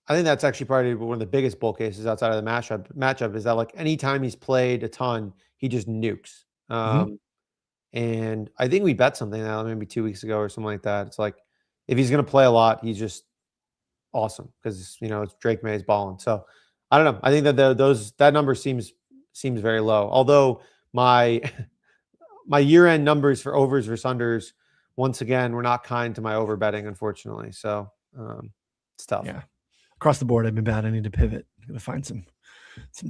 [SPEAKER 2] I think that's actually probably one of the biggest bull cases outside of the matchup is that, like, anytime he's played a ton, he just nukes. And I think we bet something now maybe 2 weeks ago or something like that. It's like, if he's going to play a lot, he's just awesome because, it's Drake May's balling. So I don't know. I think that that number seems very low. Although my year-end numbers for overs versus unders, once again, were not kind to my over betting, unfortunately. So it's tough.
[SPEAKER 1] Yeah. Across the board, I've been bad. I need to pivot. I'm going to find some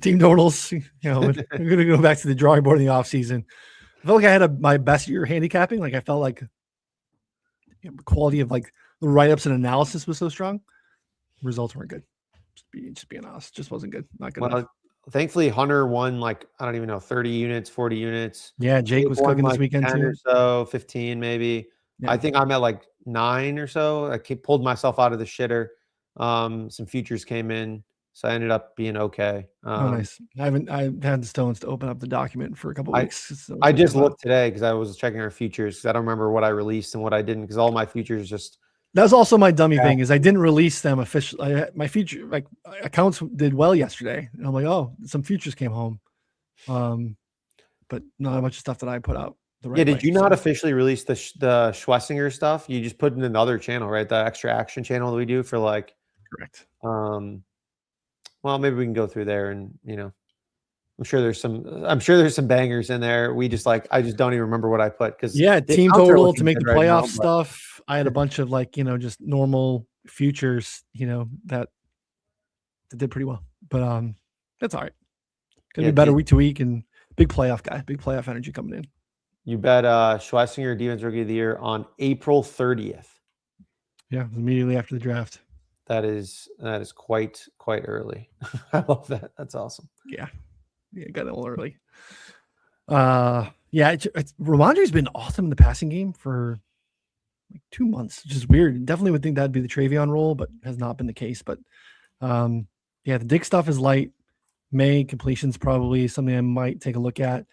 [SPEAKER 1] team totals. I'm going to go back to the drawing board in the offseason. I felt like I had my best year handicapping. Like, I felt like the quality of, like, the write-ups and analysis was so strong. Results weren't good. Just being honest, just wasn't good. Not good enough.
[SPEAKER 2] Thankfully, Hunter won, like, I don't even know, 30 units, 40 units.
[SPEAKER 1] Yeah, Jake was cooking this weekend
[SPEAKER 2] 10
[SPEAKER 1] too.
[SPEAKER 2] Or so 15 maybe. Yeah. I think I'm at like 9 or so. I pulled myself out of the shitter. Some futures came in, so I ended up being okay.
[SPEAKER 1] Nice. I had the stones to open up the document for a couple weeks. So
[SPEAKER 2] I just looked today because I was checking our futures because I don't remember what I released and what I didn't, because all my futures just.
[SPEAKER 1] That was also my dummy thing, is I didn't release them officially. My future, like, accounts did well yesterday, and I'm like, oh, some futures came home, but not a bunch of stuff that I put out.
[SPEAKER 2] Did you not officially release the Schlesinger stuff? You just put in another channel, right? The extra action channel that we do for, like.
[SPEAKER 1] Correct.
[SPEAKER 2] Well, maybe we can go through there, and I'm sure there's some bangers in there. I just don't even remember what I put, because
[SPEAKER 1] team total to make the playoff stuff. I had a bunch of, like, just normal futures, that did pretty well, but that's all right. Gonna be better week to week, and big playoff energy coming in.
[SPEAKER 2] You bet Schlesinger Defense Rookie of the Year on April 30th.
[SPEAKER 1] Yeah, immediately after the draft.
[SPEAKER 2] That is quite early. I love that. That's awesome.
[SPEAKER 1] Yeah, got it a little early. Ramondre's been awesome in the passing game for like 2 months, which is weird. Definitely would think that'd be the Travion role, but has not been the case. But the Dick stuff is light. May completions probably something I might take a look at.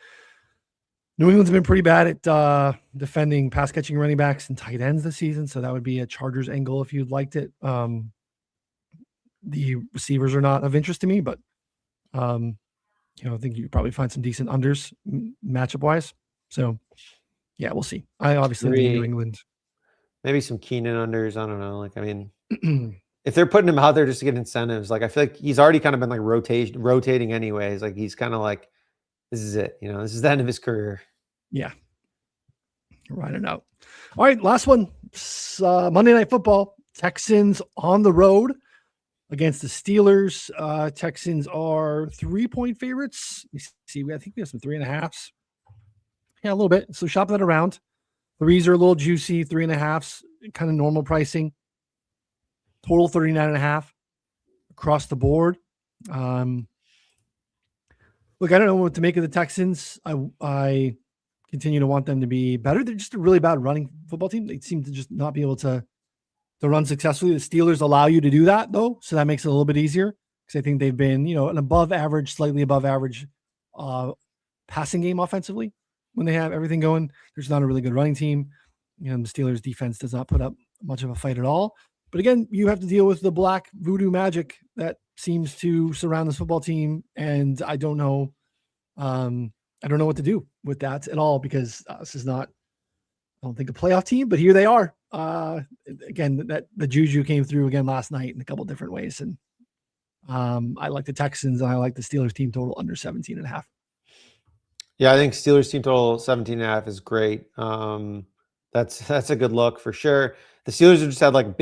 [SPEAKER 1] New England's been pretty bad at defending pass catching running backs and tight ends this season, so that would be a Chargers angle if you'd liked it. The receivers are not of interest to me, but I think you probably find some decent unders matchup wise. So yeah, we'll see. I obviously need New England.
[SPEAKER 2] Maybe some Keenan unders. I don't know. Like, I mean, if they're putting him out there just to get incentives, like, I feel like he's already kind of been like rotating anyways. Like, he's kind of like, this is it. This is the end of his career.
[SPEAKER 1] Yeah. Ride it out. All right, last one. Monday Night Football. Texans on the road against the Steelers. Texans are 3-point favorites. You see, I think we have some 3.5s. Yeah, a little bit. So shop that around. 3s are a little juicy. 3.5s, kind of normal pricing. Total 39.5 across the board. Look, I don't know what to make of the Texans. I continue to want them to be better. They're just a really bad running football team. They seem to just not be able to run successfully. The Steelers allow you to do that, though, so that makes it a little bit easier, because I think they've been, an above average, slightly above average passing game offensively. when they have everything going. There's not a really good running team. The Steelers defense does not put up much of a fight at all. But again, you have to deal with the black voodoo magic that seems to surround this football team. And I don't know. I don't know what to do with that at all, because this is not, I don't think, a playoff team, but here they are. Again, that the juju came through again last night in a couple different ways. And I like the Texans, and I like the Steelers team total under 17.5.
[SPEAKER 2] Yeah, I think Steelers team total 17.5 is great. That's a good look for sure. The Steelers have just had like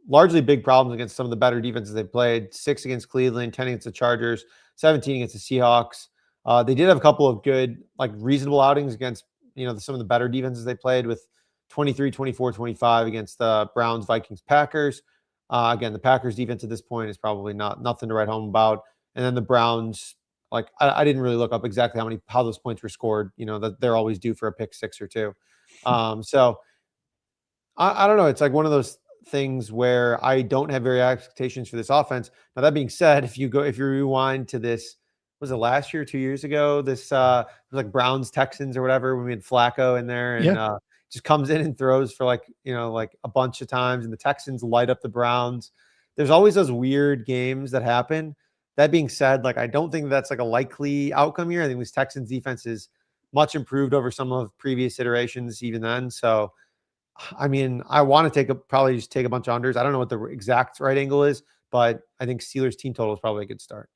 [SPEAKER 2] largely big problems against some of the better defenses they played. 6 against Cleveland, 10 against the Chargers, 17 against the Seahawks. They did have a couple of good, like reasonable outings against, some of the better defenses they played, with 23, 24, 25 against the Browns, Vikings, Packers. Again, the Packers defense at this point is probably nothing to write home about. And then the Browns, like I didn't really look up exactly how those points were scored. That they're always due for a pick 6 or 2. So I don't know. It's like one of those things where I don't have very high expectations for this offense. Now, that being said, if you rewind to this, was it last year, 2 years ago? This it was like Browns Texans or whatever, when we had Flacco in there, and just comes in and throws for like a bunch of times, and the Texans light up the Browns. There's always those weird games that happen. That being said, like I don't think that's like a likely outcome here. I think this Texans defense is much improved over some of previous iterations even then. So, I mean, I want to probably just take a bunch of unders. I don't know what the exact right angle is, but I think Steelers team total is probably a good start.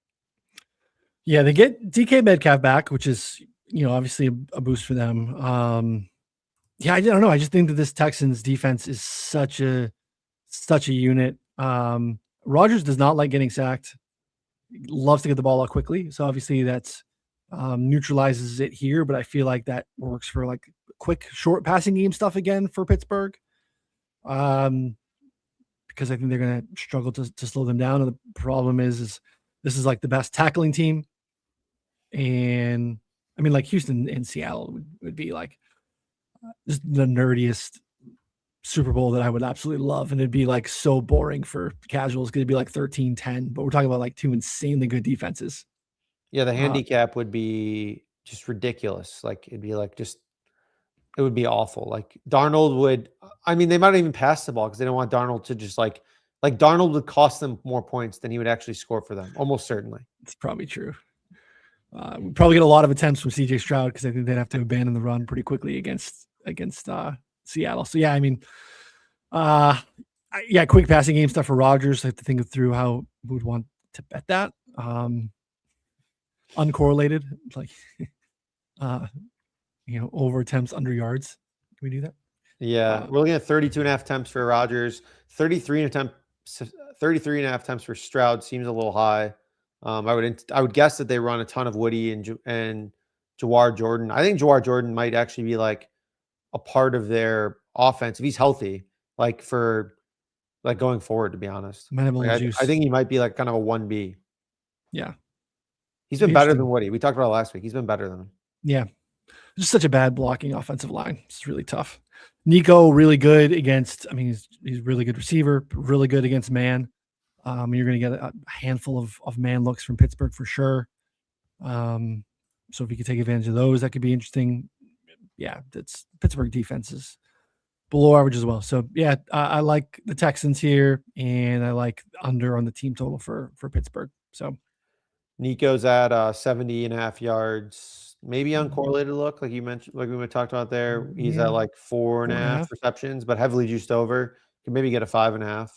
[SPEAKER 1] Yeah, they get DK Metcalf back, which is, obviously a boost for them. I don't know. I just think that this Texans defense is such a unit. Rodgers does not like getting sacked. He loves to get the ball out quickly. So obviously that's neutralizes it here, but I feel like that works for like quick, short passing game stuff again for Pittsburgh. Because I think they're going to struggle to slow them down. And the problem is this is like the best tackling team. And I mean, like Houston and Seattle would be like just the nerdiest Super Bowl that I would absolutely love. And it'd be like so boring for casuals because it'd be like 13-10, but we're talking about like 2 insanely good defenses.
[SPEAKER 2] Yeah, the handicap would be just ridiculous. Like it'd be like it would be awful. Like Darnold they might not even pass the ball because they don't want Darnold to just like Darnold would cost them more points than he would actually score for them. Almost certainly.
[SPEAKER 1] It's probably true. We probably get a lot of attempts from CJ Stroud because I think they'd have to abandon the run pretty quickly against Seattle. So yeah, I mean, quick passing game stuff for Rodgers. I have to think through how we would want to bet that. Uncorrelated, like over attempts, under yards. Can we do that?
[SPEAKER 2] Yeah, we're looking at 32.5 attempts for Rodgers, 33.5 attempts for Stroud. Seems a little high. I would guess that they run a ton of Woody and Jawar Jordan. I think Jawar Jordan might actually be like a part of their offense if he's healthy, like for like going forward. To be honest, I think he might be like kind of a 1B.
[SPEAKER 1] Yeah,
[SPEAKER 2] he's been better than Woody. We talked about it last week. He's been better than him.
[SPEAKER 1] Yeah, just such a bad blocking offensive line. It's really tough. Nico really good against. I mean, he's really good receiver. Really good against man. You're going to get a handful of man looks from Pittsburgh for sure. So if you could take advantage of those, that could be interesting. Yeah, that's Pittsburgh defense is below average as well. So yeah, I like the Texans here, and I like under on the team total for Pittsburgh. So
[SPEAKER 2] Nico's at 70.5 yards, maybe uncorrelated look, like you mentioned, like we talked about there. He's at like 4.5 receptions, but heavily juiced over. Could maybe get a 5.5.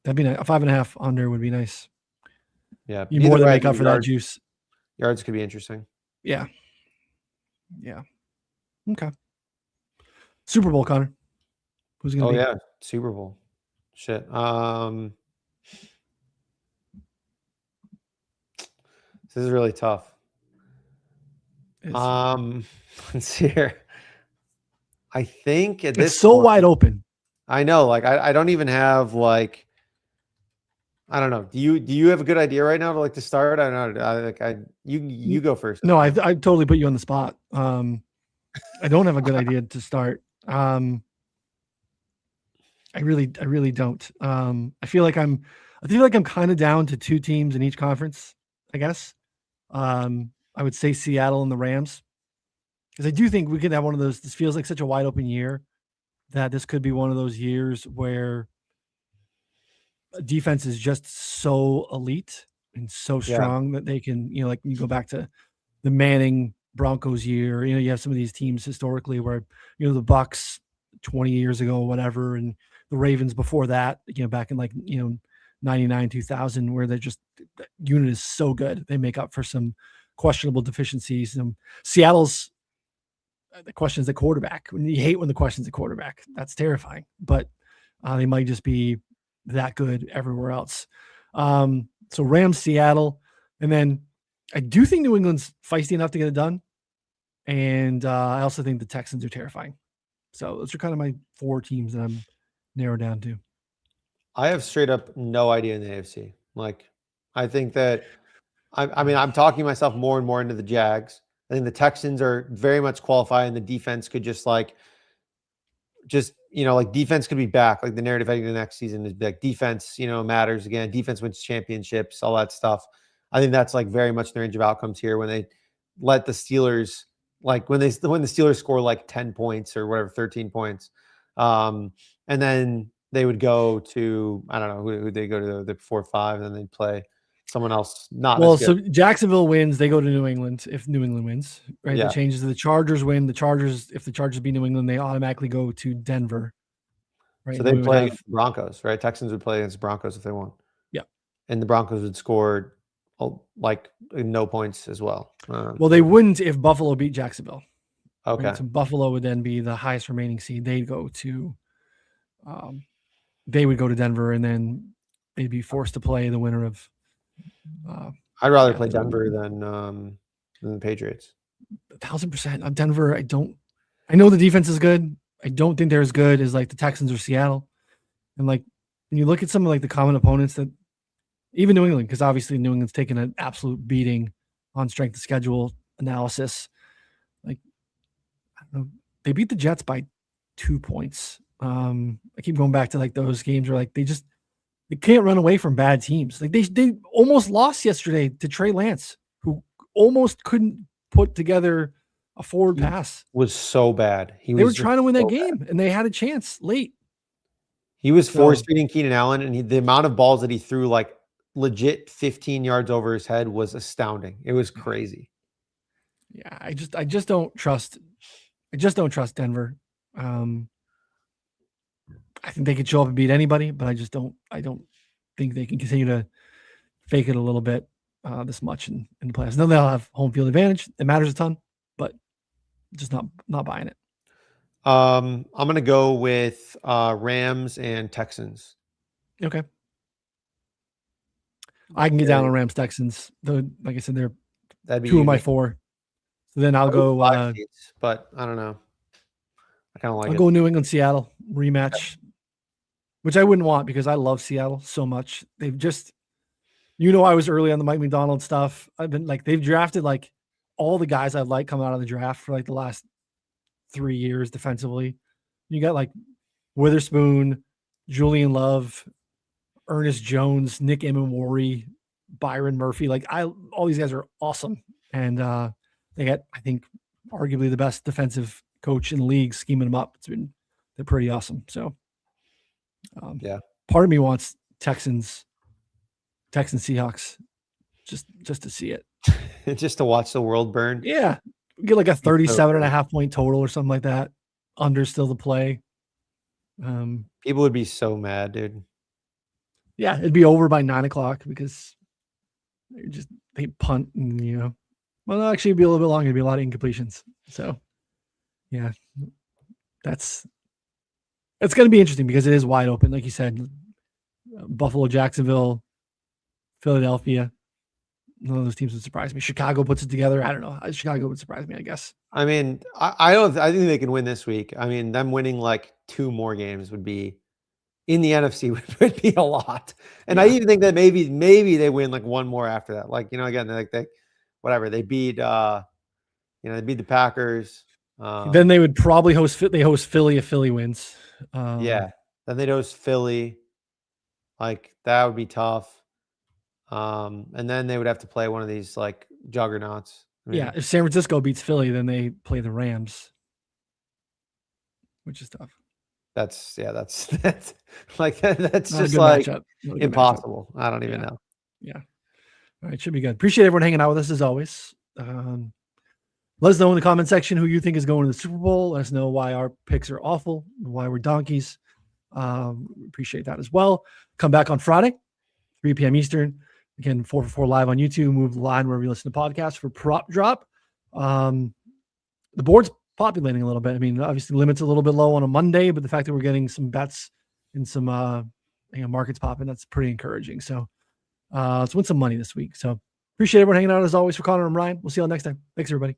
[SPEAKER 1] That'd be nice. A 5.5 under would be nice.
[SPEAKER 2] Yeah,
[SPEAKER 1] you more than make up for that juice.
[SPEAKER 2] Yards could be interesting.
[SPEAKER 1] Yeah. Okay. Super Bowl, Connor. Who's gonna be?
[SPEAKER 2] Oh yeah, Super Bowl. Shit. This is really tough. Let's see here. I think at this
[SPEAKER 1] it's so
[SPEAKER 2] point,
[SPEAKER 1] wide open.
[SPEAKER 2] I know. Like I don't even have like. I don't know. Do you have a good idea right now to start? I don't know. You go first.
[SPEAKER 1] No, I totally put you on the spot. I don't have a good idea to start. I really don't. I feel like I'm kind of down to 2 teams in each conference, I guess. I would say Seattle and the Rams. Because I do think we could have one of those. This feels like such a wide open year that this could be one of those years where defense is just so elite and so strong that they can, like you go back to the Manning Broncos year, you have some of these teams historically where, the Bucks 20 years ago, whatever, and the Ravens before that, back in 99, 2000, where they're just, the unit is so good. They make up for some questionable deficiencies. Seattle's, the question is the quarterback. When you hate when the question's the quarterback, that's terrifying, but they might just be that good everywhere else. So Rams, Seattle, and then I do think New England's feisty enough to get it done. And I also think the Texans are terrifying. So those are kind of my 4 teams that I'm narrowed down to.
[SPEAKER 2] I have straight up no idea in the AFC. I think that I'm talking myself more and more into the Jags. I think the Texans are very much qualified, and the defense could defense could be back. Like the narrative heading to the next season is like defense, matters again. Defense wins championships, all that stuff. I think that's very much the range of outcomes here when they let the Steelers, when the Steelers score 10 points or whatever, 13 points. And then they would go to, I don't know who they go to the 4-5, and then they'd play someone else.
[SPEAKER 1] So Jacksonville wins, they go to New England if New England wins, right?
[SPEAKER 2] Yeah.
[SPEAKER 1] The changes to the Chargers win. If the Chargers beat New England, they automatically go to Denver. Right.
[SPEAKER 2] So they play Broncos, right? Texans would play against Broncos if they won.
[SPEAKER 1] Yeah.
[SPEAKER 2] And the Broncos would score no points as well.
[SPEAKER 1] Well, they wouldn't if Buffalo beat Jacksonville.
[SPEAKER 2] Okay.
[SPEAKER 1] Right? So Buffalo would then be the highest remaining seed. They'd go to, they would go to Denver, and then they'd be forced to play the winner of.
[SPEAKER 2] I'd rather play Denver than the Patriots.
[SPEAKER 1] 1,000%. Denver, I know the defense is good. I don't think they're as good as the Texans or Seattle. And when you look at some of the common opponents that even New England, because obviously New England's taken an absolute beating on strength of schedule analysis. I don't know, they beat the Jets by 2 points. I keep going back to those games where they can't run away from bad teams. They almost lost yesterday to Trey Lance, who almost couldn't put together a forward pass.
[SPEAKER 2] Was so bad.
[SPEAKER 1] They were trying to win that game, and they had a chance late.
[SPEAKER 2] He was force feeding Keenan Allen, and the amount of balls that he threw, legit 15 yards over his head, was astounding. It was crazy.
[SPEAKER 1] Yeah, I just don't trust. I just don't trust Denver. I think they could show up and beat anybody, but I don't think they can continue to fake it a little bit this much in the playoffs. No, they'll have home field advantage. It matters a ton, but just not buying it.
[SPEAKER 2] I'm gonna go with Rams and Texans.
[SPEAKER 1] Okay. I can get down on Rams Texans. Though, like I said, they're 2 of my 4. So then I'll go.
[SPEAKER 2] But I don't know. I kind of like.
[SPEAKER 1] I'll go New England Seattle rematch, which I wouldn't want because I love Seattle so much. They've just, I was early on the Mike McDonald stuff. I've been they've drafted all the guys I'd like coming out of the draft for the last 3 years defensively. You got Witherspoon, Julian Love, Ernest Jones, Nick Emmanwori, Byron Murphy. All these guys are awesome. And they got, I think, arguably the best defensive coach in the league scheming them up. They're pretty awesome. So
[SPEAKER 2] yeah,
[SPEAKER 1] part of me wants Texans Seahawks just to see it.
[SPEAKER 2] Just to watch the world burn.
[SPEAKER 1] Yeah. Get a 37.5 point total or something like that. Under still to play.
[SPEAKER 2] People would be so mad, dude.
[SPEAKER 1] Yeah, it'd be over by 9:00 because they punt and well, actually it'd be a little bit longer. It'd be a lot of incompletions. So yeah, it's going to be interesting because it is wide open. Like you said, Buffalo, Jacksonville, Philadelphia. None of those teams would surprise me. Chicago puts it together. I don't know. Chicago would surprise me, I guess.
[SPEAKER 2] I mean, I think they can win this week. I mean, them winning 2 more games would be in the NFC would be a lot. And I even think that maybe they win 1 more after that. Again, they whatever, they beat they beat the Packers.
[SPEAKER 1] Then they would probably host Philly if Philly wins.
[SPEAKER 2] Yeah. Then they'd host Philly. That would be tough. And then they would have to play one of these juggernauts.
[SPEAKER 1] Yeah, if San Francisco beats Philly, then they play the Rams, which is tough.
[SPEAKER 2] That's like that's
[SPEAKER 1] Not a
[SPEAKER 2] just
[SPEAKER 1] good
[SPEAKER 2] like
[SPEAKER 1] matchup. Not a good matchup.
[SPEAKER 2] impossible. I don't even
[SPEAKER 1] Yeah.
[SPEAKER 2] know.
[SPEAKER 1] Yeah. All right, should be good. Appreciate everyone hanging out with us as always. Let us know in the comment section who you think is going to the Super Bowl. Let us know why our picks are awful, why we're donkeys. Appreciate that as well. Come back on Friday, 3 p.m. Eastern. Again, 4 for 4 live on YouTube. Move the line wherever you listen to podcasts for prop drop. The board's populating a little bit. I mean, obviously, limit's a little bit low on a Monday, but the fact that we're getting some bets and some markets popping, that's pretty encouraging. So let's win some money this week. So appreciate everyone hanging out as always. For Connor and Ryan, we'll see you all next time. Thanks, everybody.